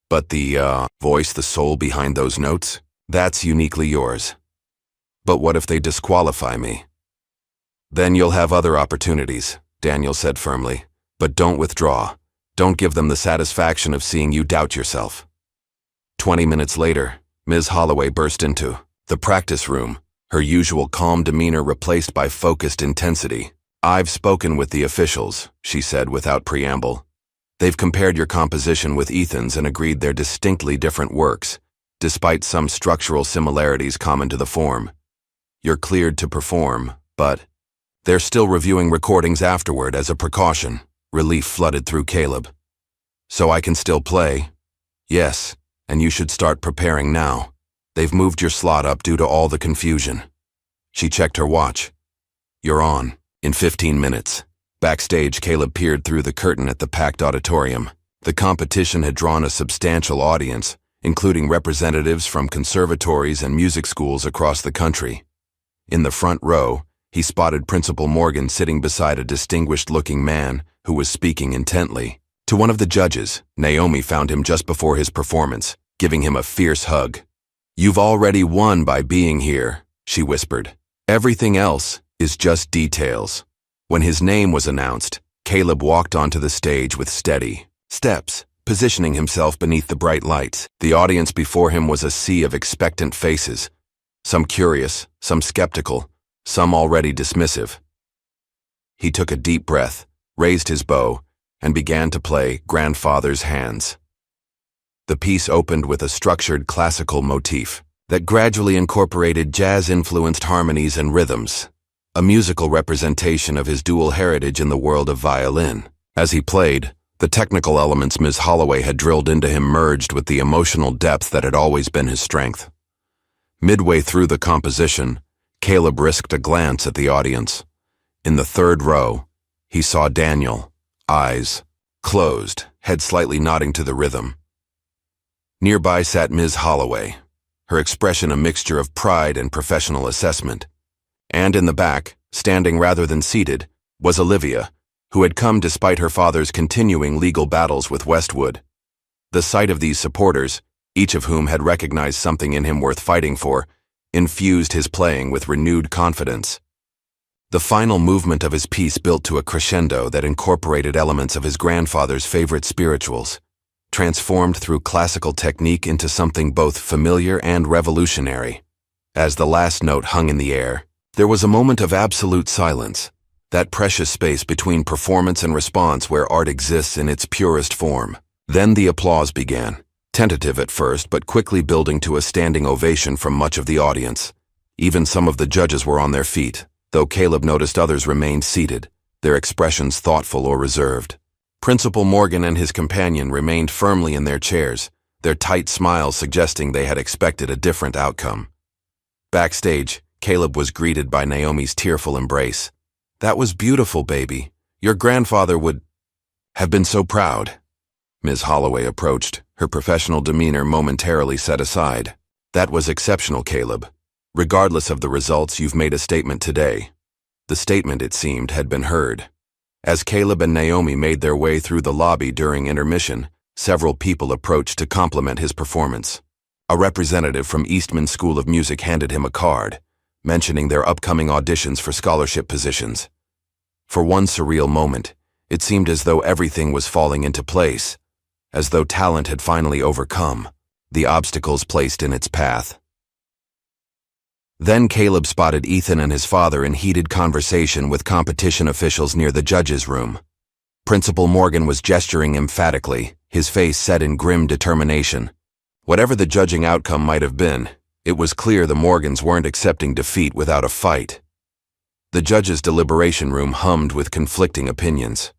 But the voice, the soul behind those notes, that's uniquely yours. But what if they disqualify me?" "Then you'll have other opportunities," Daniel said firmly. "But don't withdraw. Don't give them the satisfaction of seeing you doubt yourself." 20 minutes later, Ms. Holloway burst into the practice room, her usual calm demeanor replaced by focused intensity. "I've spoken with the officials," she said without preamble. "They've compared your composition with Ethan's and agreed they're distinctly different works, despite some structural similarities common to the form. You're cleared to perform, but they're still reviewing recordings afterward as a precaution." Relief flooded through Caleb. "So I can still play?" "Yes, and you should start preparing now. They've moved your slot up due to all the confusion." She checked her watch. "You're on in 15 minutes. Backstage, Caleb peered through the curtain at the packed auditorium. The competition had drawn a substantial audience, including representatives from conservatories and music schools across the country. In the front row, he spotted Principal Morgan sitting beside a distinguished-looking man who was speaking intently. To one of the judges, Naomi found him just before his performance, giving him a fierce hug. "You've already won by being here," she whispered. "Everything else is just details." When his name was announced, Caleb walked onto the stage with steady steps, positioning himself beneath the bright lights. The audience before him was a sea of expectant faces, some curious, some skeptical, some already dismissive. He took a deep breath, raised his bow, and began to play Grandfather's Hands. The piece opened with a structured classical motif that gradually incorporated jazz-influenced harmonies and rhythms, a musical representation of his dual heritage in the world of violin. As he played, the technical elements Ms. Holloway had drilled into him merged with the emotional depth that had always been his strength. Midway through the composition, Caleb risked a glance at the audience. In the third row, he saw Daniel, eyes closed, head slightly nodding to the rhythm. Nearby sat Ms. Holloway, her expression a mixture of pride and professional assessment. And in the back, standing rather than seated, was Olivia, who had come despite her father's continuing legal battles with Westwood. The sight of these supporters, each of whom had recognized something in him worth fighting for, infused his playing with renewed confidence. The final movement of his piece built to a crescendo that incorporated elements of his grandfather's favorite spirituals, transformed through classical technique into something both familiar and revolutionary. As the last note hung in the air, there was a moment of absolute silence, that precious space between performance and response where art exists in its purest form. Then the applause began, tentative at first but quickly building to a standing ovation from much of the audience. Even some of the judges were on their feet, though Caleb noticed others remained seated, their expressions thoughtful or reserved. Principal Morgan and his companion remained firmly in their chairs, their tight smiles suggesting they had expected a different outcome. Backstage, Caleb was greeted by Naomi's tearful embrace. "That was beautiful, baby. Your grandfather would have been so proud." Ms. Holloway approached, her professional demeanor momentarily set aside. "That was exceptional, Caleb. Regardless of the results, you've made a statement today." The statement, it seemed, had been heard. As Caleb and Naomi made their way through the lobby during intermission, several people approached to compliment his performance. A representative from Eastman School of Music handed him a card, mentioning their upcoming auditions for scholarship positions. For one surreal moment, it seemed as though everything was falling into place, as though talent had finally overcome the obstacles placed in its path. Then Caleb spotted Ethan and his father in heated conversation with competition officials near the judges' room. Principal Morgan was gesturing emphatically, his face set in grim determination. Whatever the judging outcome might have been, it was clear the Morgans weren't accepting defeat without a fight. The judges' deliberation room hummed with conflicting opinions.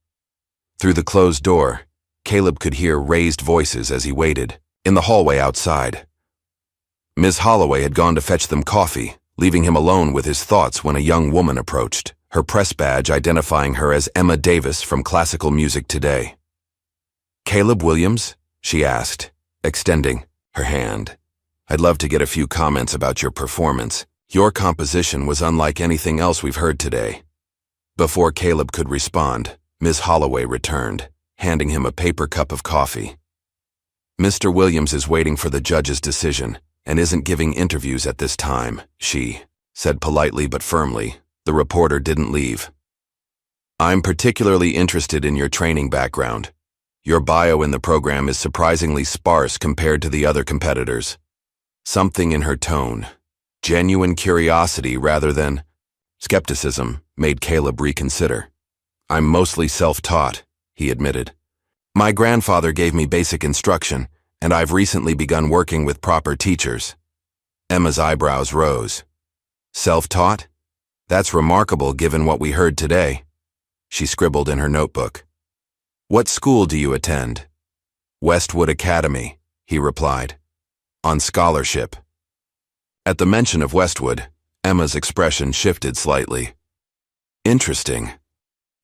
Through the closed door, Caleb could hear raised voices as he waited. In the hallway outside, Ms. Holloway had gone to fetch them coffee, leaving him alone with his thoughts when a young woman approached, her press badge identifying her as Emma Davis from Classical Music Today. "Caleb Williams?" she asked, extending her hand. "I'd love to get a few comments about your performance. Your composition was unlike anything else we've heard today." Before Caleb could respond, Ms. Holloway returned, handing him a paper cup of coffee. "Mr. Williams is waiting for the judge's decision and isn't giving interviews at this time," she said politely but firmly. The reporter didn't leave. "I'm particularly interested in your training background. Your bio in the program is surprisingly sparse compared to the other competitors." Something in her tone, genuine curiosity rather than skepticism, made Caleb reconsider. "I'm mostly self-taught," he admitted. "My grandfather gave me basic instruction, and I've recently begun working with proper teachers." Emma's eyebrows rose. "Self-taught? That's remarkable given what we heard today." She scribbled in her notebook. "What school do you attend?" "Westwood Academy," he replied. "On scholarship." At the mention of Westwood, Emma's expression shifted slightly. "Interesting.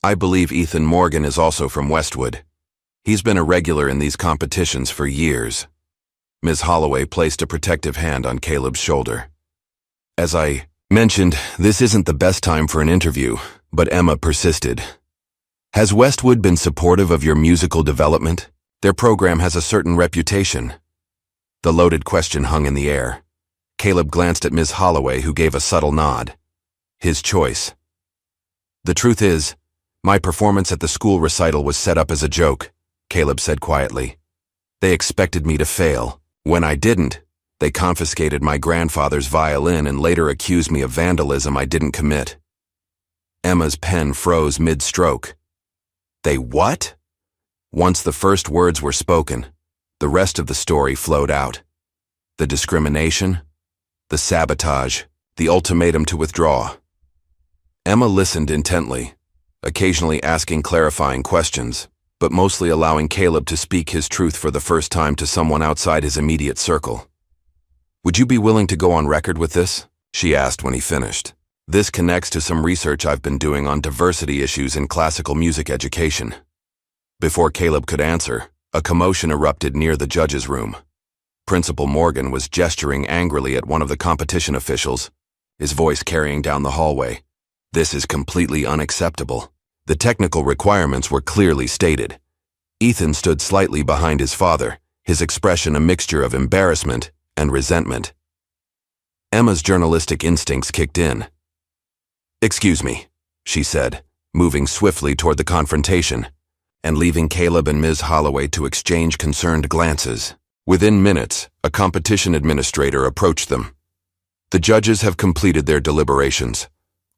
I believe Ethan Morgan is also from Westwood. He's been a regular in these competitions for years. Ms. Holloway placed a protective hand on Caleb's shoulder. As I mentioned, this isn't the best time for an interview, but Emma persisted. Has Westwood been supportive of your musical development? Their program has a certain reputation. The loaded question hung in the air. Caleb glanced at Ms. Holloway, who gave a subtle nod. His choice. The truth is, my performance at the school recital was set up as a joke, Caleb said quietly. They expected me to fail. When I didn't, they confiscated my grandfather's violin and later accused me of vandalism I didn't commit. Emma's pen froze mid-stroke. They what? Once the first words were spoken, the rest of the story flowed out. The discrimination, the sabotage, the ultimatum to withdraw. Emma listened intently, occasionally asking clarifying questions, but mostly allowing Caleb to speak his truth for the first time to someone outside his immediate circle. Would you be willing to go on record with this? She asked when he finished. This connects to some research I've been doing on diversity issues in classical music education. Before Caleb could answer, a commotion erupted near the judge's room. Principal Morgan was gesturing angrily at one of the competition officials, his voice carrying down the hallway. This is completely unacceptable. The technical requirements were clearly stated. Ethan stood slightly behind his father, his expression a mixture of embarrassment and resentment. Emma's journalistic instincts kicked in. "Excuse me," she said, moving swiftly toward the confrontation, and leaving Caleb and Ms. Holloway to exchange concerned glances. Within minutes, a competition administrator approached them. "The judges have completed their deliberations.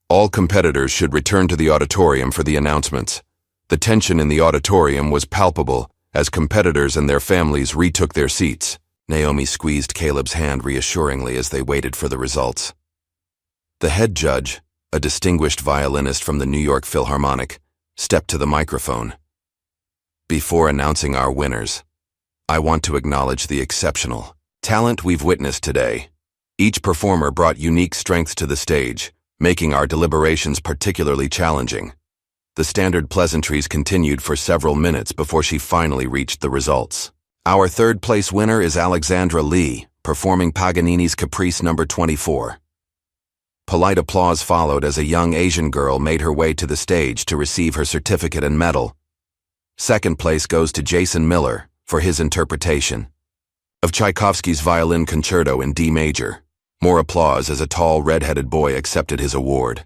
All competitors should return to the auditorium for the announcements." The tension in the auditorium was palpable as competitors and their families retook their seats. Naomi squeezed Caleb's hand reassuringly as they waited for the results. The head judge, a distinguished violinist from the New York Philharmonic, stepped to the microphone. "Before announcing our winners, I want to acknowledge the exceptional talent we've witnessed today. Each performer brought unique strengths to the stage, making our deliberations particularly challenging." The standard pleasantries continued for several minutes before she finally reached the results. "Our third-place winner is Alexandra Lee, performing Paganini's Caprice No. 24. Polite applause followed as a young Asian girl made her way to the stage to receive her certificate and medal. Second place goes to Jason Miller for his interpretation of Tchaikovsky's Violin Concerto in D major. More applause as a tall, red-headed boy accepted his award.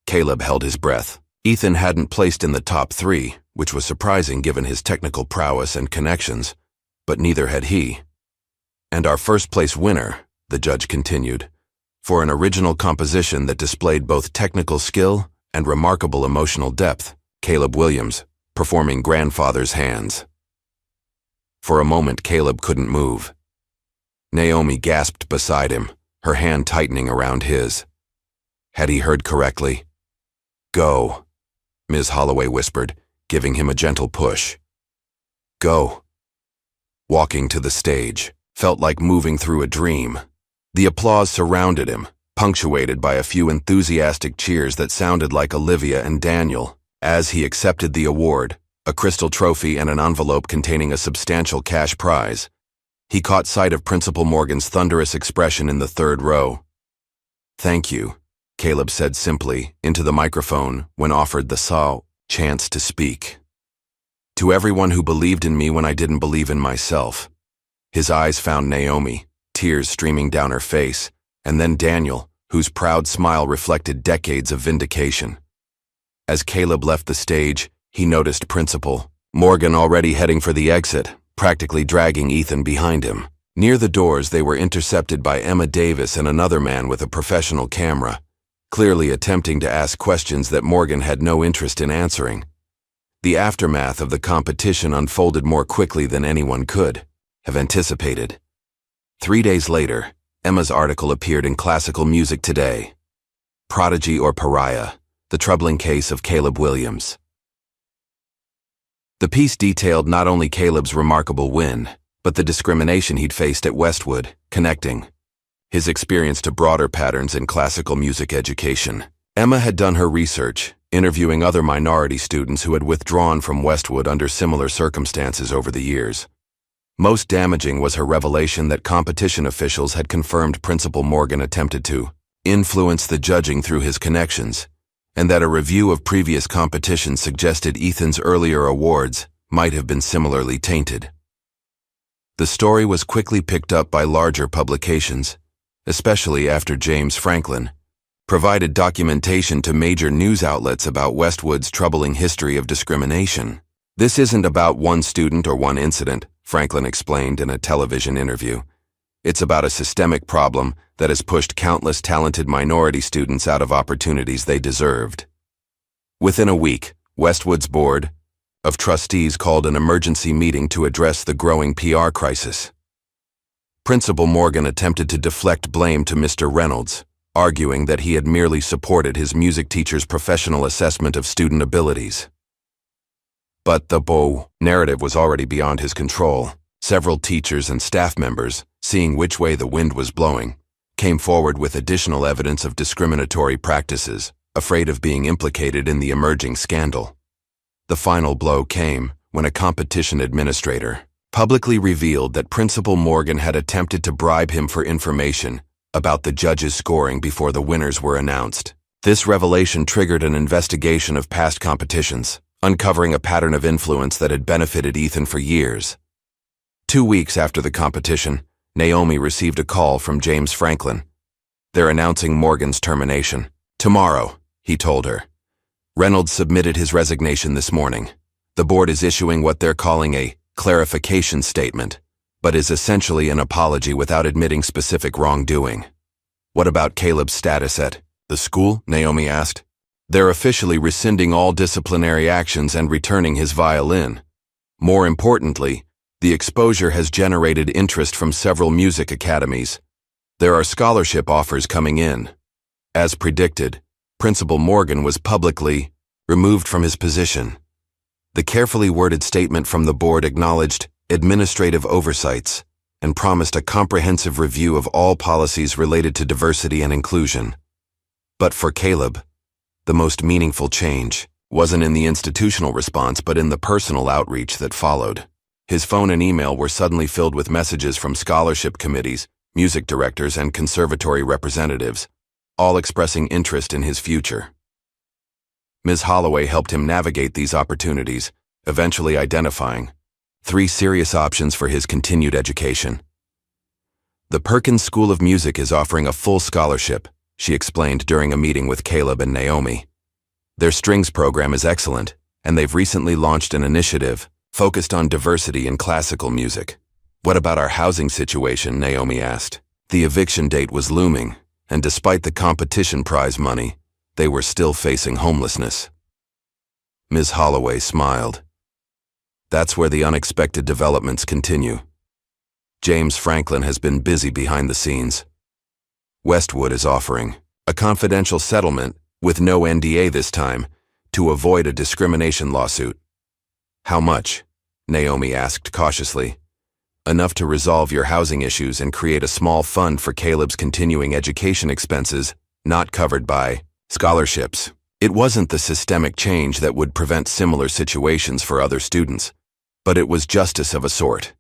Caleb held his breath. Ethan hadn't placed in the top 3, which was surprising given his technical prowess and connections, but neither had he. "And our first-place winner," the judge continued, "for an original composition that displayed both technical skill and remarkable emotional depth, Caleb Williams, performing Grandfather's Hands." For a moment, Caleb couldn't move. Naomi gasped beside him, her hand tightening around his. Had he heard correctly? "Go," Ms. Holloway whispered, giving him a gentle push. "Go." Walking to the stage felt like moving through a dream. The applause surrounded him, punctuated by a few enthusiastic cheers that sounded like Olivia and Daniel. As he accepted the award, a crystal trophy and an envelope containing a substantial cash prize, he caught sight of Principal Morgan's thunderous expression in the third row. "Thank you," Caleb said simply into the microphone when offered the chance to speak. "To everyone who believed in me when I didn't believe in myself." His eyes found Naomi, tears streaming down her face, and then Daniel, whose proud smile reflected decades of vindication. As Caleb left the stage, he noticed Principal Morgan already heading for the exit, practically dragging Ethan behind him. Near the doors, they were intercepted by Emma Davis and another man with a professional camera, clearly attempting to ask questions that Morgan had no interest in answering. The aftermath of the competition unfolded more quickly than anyone could have anticipated. 3 days later, Emma's article appeared in Classical Music Today. Prodigy or Pariah, the troubling case of Caleb Williams. The piece detailed not only Caleb's remarkable win, but the discrimination he'd faced at Westwood, connecting his experience to broader patterns in classical music education. Emma had done her research, interviewing other minority students who had withdrawn from Westwood under similar circumstances over the years. Most damaging was her revelation that competition officials had confirmed Principal Morgan attempted to influence the judging through his connections, and that a review of previous competitions suggested Ethan's earlier awards might have been similarly tainted. The story was quickly picked up by larger publications, especially after James Franklin provided documentation to major news outlets about Westwood's troubling history of discrimination. "This isn't about one student or one incident," Franklin explained in a television interview. "It's about a systemic problem that has pushed countless talented minority students out of opportunities they deserved." Within a week, Westwood's Board of Trustees called an emergency meeting to address the growing PR crisis. Principal Morgan attempted to deflect blame to Mr. Reynolds, arguing that he had merely supported his music teacher's professional assessment of student abilities. But the Bow narrative was already beyond his control. Several teachers and staff members, seeing which way the wind was blowing, came forward with additional evidence of discriminatory practices, afraid of being implicated in the emerging scandal. The final blow came when a competition administrator publicly revealed that Principal Morgan had attempted to bribe him for information about the judges' scoring before the winners were announced. This revelation triggered an investigation of past competitions, uncovering a pattern of influence that had benefited Ethan for years. 2 weeks after the competition, Naomi received a call from James Franklin. "They're announcing Morgan's termination tomorrow," he told her. "Reynolds submitted his resignation this morning. The board is issuing what they're calling a clarification statement, but is essentially an apology without admitting specific wrongdoing." "What about Caleb's status at the school?" Naomi asked. "They're officially rescinding all disciplinary actions and returning his violin. More importantly, the exposure has generated interest from several music academies. There are scholarship offers coming in." As predicted, Principal Morgan was publicly removed from his position. The carefully worded statement from the board acknowledged administrative oversights and promised a comprehensive review of all policies related to diversity and inclusion. But for Caleb, the most meaningful change wasn't in the institutional response but in the personal outreach that followed. His phone and email were suddenly filled with messages from scholarship committees, music directors, and conservatory representatives, all expressing interest in his future. Ms. Holloway helped him navigate these opportunities, eventually identifying 3 serious options for his continued education. "The Perkins School of Music is offering a full scholarship," she explained during a meeting with Caleb and Naomi. "Their strings program is excellent, and they've recently launched an initiative focused on diversity in classical music." "What about our housing situation?" Naomi asked. The eviction date was looming, and despite the competition prize money, they were still facing homelessness. Ms. Holloway smiled. "That's where the unexpected developments continue. James Franklin has been busy behind the scenes. Westwood is offering a confidential settlement, with no NDA this time, to avoid a discrimination lawsuit." "How much?" Naomi asked cautiously. "Enough to resolve your housing issues and create a small fund for Caleb's continuing education expenses, not covered by scholarships." It wasn't the systemic change that would prevent similar situations for other students, but it was justice of a sort,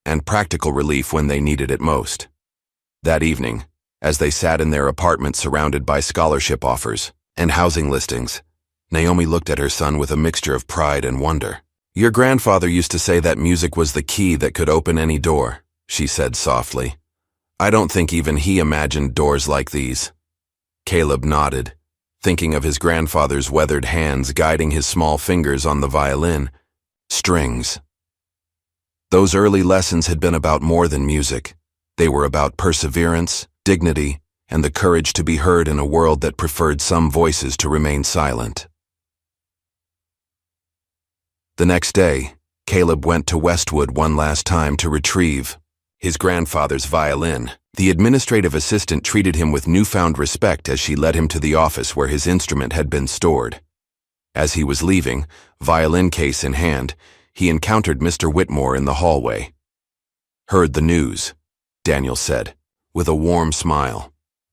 and practical relief when they needed it most. That evening, as they sat in their apartment surrounded by scholarship offers and housing listings, Naomi looked at her son with a mixture of pride and wonder. "Your grandfather used to say that music was the key that could open any door," she said softly. "I don't think even he imagined doors like these." Caleb nodded, thinking of his grandfather's weathered hands guiding his small fingers on the violin strings. Those early lessons had been about more than music. They were about perseverance, dignity, and the courage to be heard in a world that preferred some voices to remain silent. The next day, Caleb went to Westwood one last time to retrieve his grandfather's violin. The administrative assistant treated him with newfound respect as she led him to the office where his instrument had been stored. As he was leaving, violin case in hand, he encountered Mr. Whitmore in the hallway. "Heard the news," Daniel said, with a warm smile.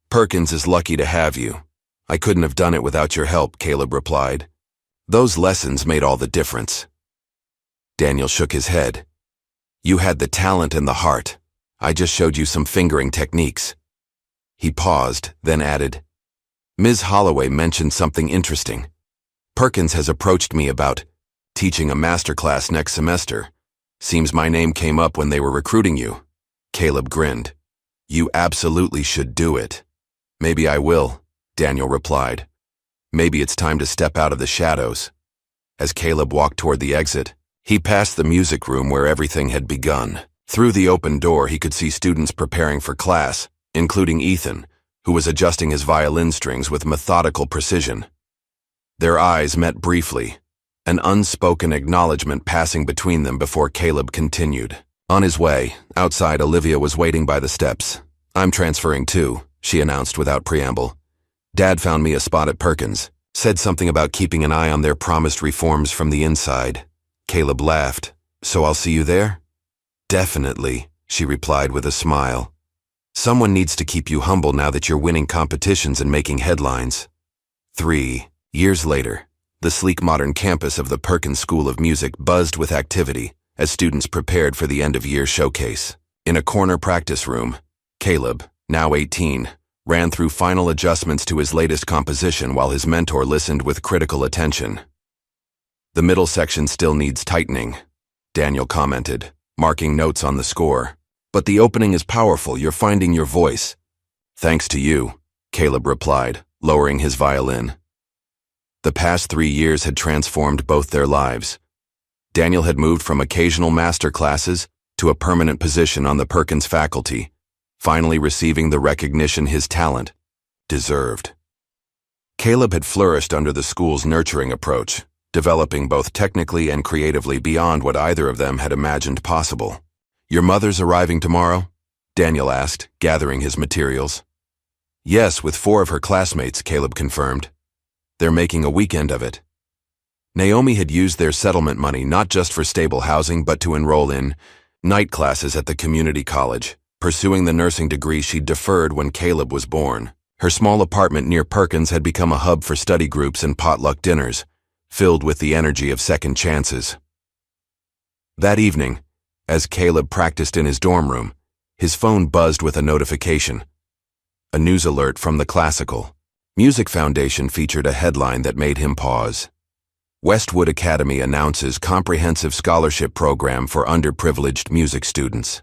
"Perkins is lucky to have you. I couldn't have done it without your help, Caleb replied. Those lessons made all the difference. Daniel shook his head. You had the talent and the heart. I just showed you some fingering techniques. He paused, then added, Ms. Holloway mentioned something interesting. Perkins has approached me about teaching a masterclass next semester. Seems my name came up when they were recruiting you. Caleb grinned. You absolutely should do it. Maybe I will, Daniel replied. Maybe it's time to step out of the shadows. As Caleb walked toward the exit, he passed the music room where everything had begun. Through the open door, he could see students preparing for class, including Ethan, who was adjusting his violin strings with methodical precision. Their eyes met briefly, an unspoken acknowledgement passing between them before Caleb continued. On his way, outside, Olivia was waiting by the steps. I'm transferring too, she announced without preamble. Dad found me a spot at Perkins, said something about keeping an eye on their promised reforms from the inside. Caleb laughed. So I'll see you there? Definitely, she replied with a smile. Someone needs to keep you humble now that you're winning competitions and making headlines. 3 years later, the sleek modern campus of the Perkins School of Music buzzed with activity as students prepared for the end-of-year showcase. In a corner practice room, Caleb, now 18, ran through final adjustments to his latest composition while his mentor listened with critical attention. The middle section still needs tightening, Daniel commented, marking notes on the score. But the opening is powerful, you're finding your voice. Thanks to you, Caleb replied, lowering his violin. The past 3 years had transformed both their lives. Daniel had moved from occasional master classes to a permanent position on the Perkins faculty, finally receiving the recognition his talent deserved. Caleb had flourished under the school's nurturing approach, developing both technically and creatively beyond what either of them had imagined possible. Your mother's arriving tomorrow? Daniel asked, gathering his materials. Yes, with 4 of her classmates, Caleb confirmed. They're making a weekend of it. Naomi had used their settlement money not just for stable housing but to enroll in night classes at the community college, pursuing the nursing degree she'd deferred when Caleb was born. Her small apartment near Perkins had become a hub for study groups and potluck dinners, filled with the energy of second chances. That evening, as Caleb practiced in his dorm room, his phone buzzed with a notification. A news alert from the Classical Music Foundation featured a headline that made him pause. Westwood Academy announces comprehensive scholarship program for underprivileged music students.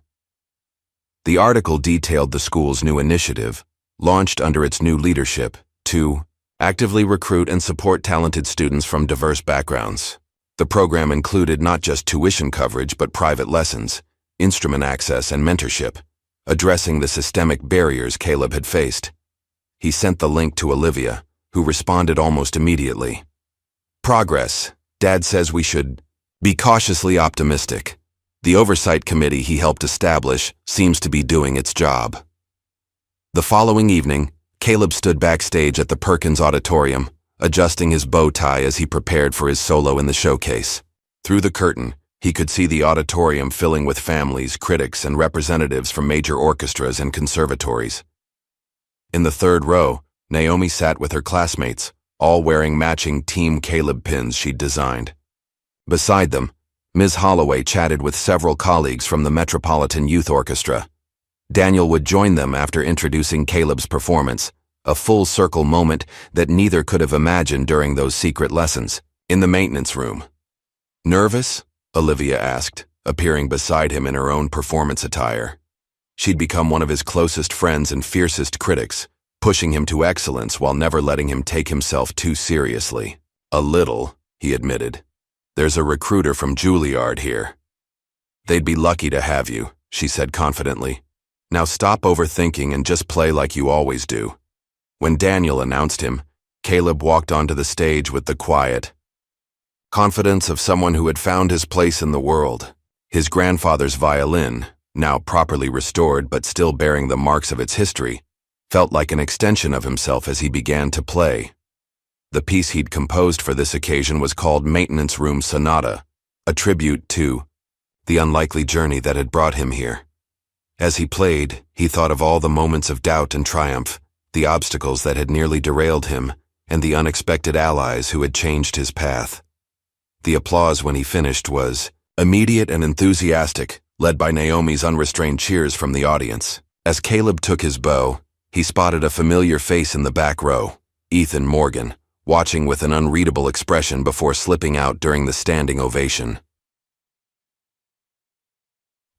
The article detailed the school's new initiative, launched under its new leadership, to actively recruit and support talented students from diverse backgrounds. The program included not just tuition coverage but private lessons, instrument access, and mentorship, addressing the systemic barriers Caleb had faced. He sent the link to Olivia, who responded almost immediately. Progress. Dad says we should be cautiously optimistic. The oversight committee he helped establish seems to be doing its job. The following evening, Caleb stood backstage at the Perkins Auditorium, adjusting his bow tie as he prepared for his solo in the showcase. Through the curtain, he could see the auditorium filling with families, critics, and representatives from major orchestras and conservatories. In the third row, Naomi sat with her classmates, all wearing matching Team Caleb pins she'd designed. Beside them, Ms. Holloway chatted with several colleagues from the Metropolitan Youth Orchestra. Daniel would join them after introducing Caleb's performance, a full-circle moment that neither could have imagined during those secret lessons. In the maintenance room. Nervous? Olivia asked, appearing beside him in her own performance attire. She'd become one of his closest friends and fiercest critics, pushing him to excellence while never letting him take himself too seriously. A little, he admitted. There's a recruiter from Juilliard here. They'd be lucky to have you, she said confidently. Now stop overthinking and just play like you always do. When Daniel announced him, Caleb walked onto the stage with the quiet confidence of someone who had found his place in the world. His grandfather's violin, now properly restored but still bearing the marks of its history, felt like an extension of himself as he began to play. The piece he'd composed for this occasion was called Maintenance Room Sonata, a tribute to the unlikely journey that had brought him here. As he played, he thought of all the moments of doubt and triumph, the obstacles that had nearly derailed him, and the unexpected allies who had changed his path. The applause when he finished was immediate and enthusiastic, led by Naomi's unrestrained cheers from the audience. As Caleb took his bow, he spotted a familiar face in the back row, Ethan Morgan, watching with an unreadable expression before slipping out during the standing ovation.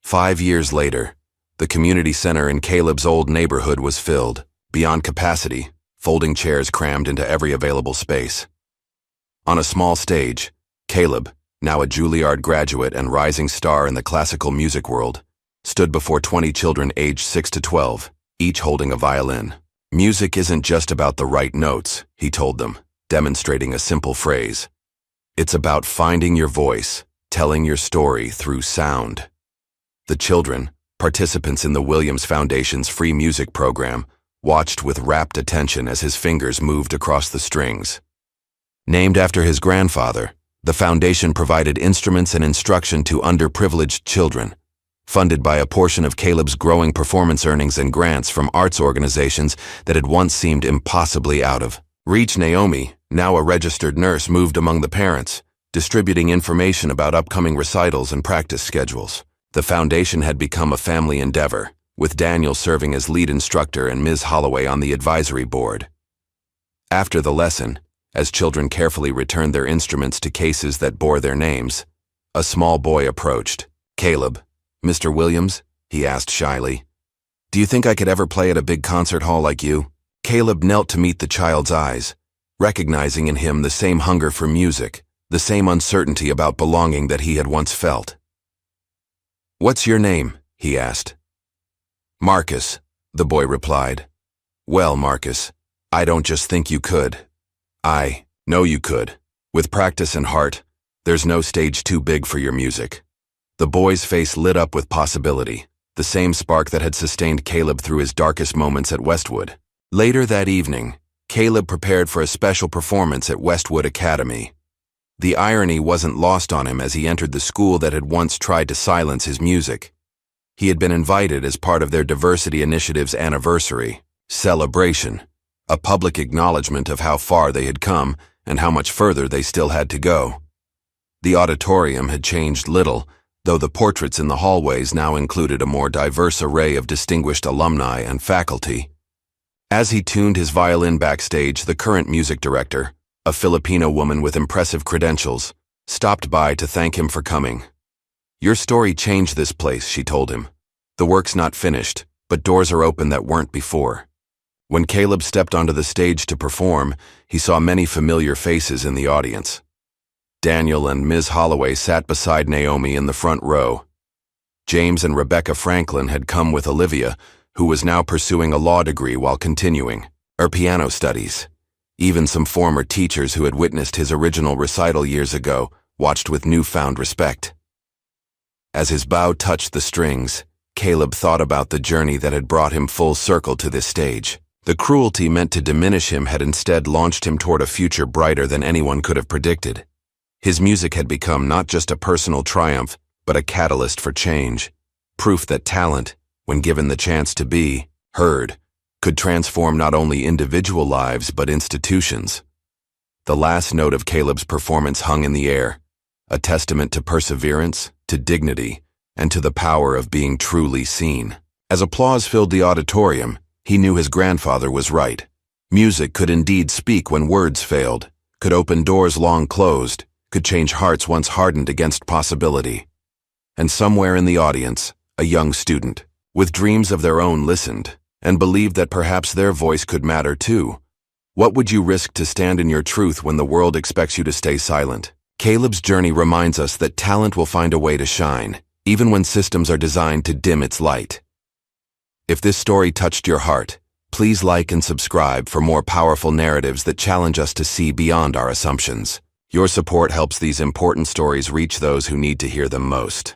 5 years later, the community center in Caleb's old neighborhood was filled, beyond capacity, folding chairs crammed into every available space. On a small stage, Caleb, now a Juilliard graduate and rising star in the classical music world, stood before 20 children aged 6 to 12, each holding a violin. Music isn't just about the right notes, he told them, demonstrating a simple phrase. It's about finding your voice, telling your story through sound. The children, participants in the Williams Foundation's free music program, watched with rapt attention as his fingers moved across the strings. Named after his grandfather, the foundation provided instruments and instruction to underprivileged children, funded by a portion of Caleb's growing performance earnings and grants from arts organizations that had once seemed impossibly out of reach. Naomi, now a registered nurse, moved among the parents, distributing information about upcoming recitals and practice schedules. The foundation had become a family endeavor, with Daniel serving as lead instructor and Ms. Holloway on the advisory board. After the lesson, as children carefully returned their instruments to cases that bore their names, a small boy approached. "Caleb, Mr. Williams," he asked shyly, "do you think I could ever play at a big concert hall like you?" Caleb knelt to meet the child's eyes, recognizing in him the same hunger for music, the same uncertainty about belonging that he had once felt. "What's your name?" he asked. "Marcus," the boy replied. "Well, Marcus, I don't just think you could. I know you could. With practice and heart, there's no stage too big for your music." The boy's face lit up with possibility, the same spark that had sustained Caleb through his darkest moments at Westwood. Later that evening, Caleb prepared for a special performance at Westwood Academy. The irony wasn't lost on him as he entered the school that had once tried to silence his music. He had been invited as part of their diversity initiative's anniversary celebration, a public acknowledgement of how far they had come and how much further they still had to go. The auditorium had changed little, though the portraits in the hallways now included a more diverse array of distinguished alumni and faculty. As he tuned his violin backstage, the current music director, a Filipino woman with impressive credentials, stopped by to thank him for coming. "Your story changed this place," she told him. "The work's not finished, but doors are open that weren't before." When Caleb stepped onto the stage to perform, he saw many familiar faces in the audience. Daniel and Ms. Holloway sat beside Naomi in the front row. James and Rebecca Franklin had come with Olivia, who was now pursuing a law degree while continuing her piano studies. Even some former teachers who had witnessed his original recital years ago watched with newfound respect. As his bow touched the strings, Caleb thought about the journey that had brought him full circle to this stage. The cruelty meant to diminish him had instead launched him toward a future brighter than anyone could have predicted. His music had become not just a personal triumph, but a catalyst for change, proof that talent, when given the chance to be heard, could transform not only individual lives but institutions. The last note of Caleb's performance hung in the air, a testament to perseverance, to dignity, and to the power of being truly seen. As applause filled the auditorium, he knew his grandfather was right. Music could indeed speak when words failed, could open doors long closed, could change hearts once hardened against possibility. And somewhere in the audience, a young student, with dreams of their own, listened, and believed that perhaps their voice could matter too. What would you risk to stand in your truth when the world expects you to stay silent? Caleb's journey reminds us that talent will find a way to shine, even when systems are designed to dim its light. If this story touched your heart, please like and subscribe for more powerful narratives that challenge us to see beyond our assumptions. Your support helps these important stories reach those who need to hear them most.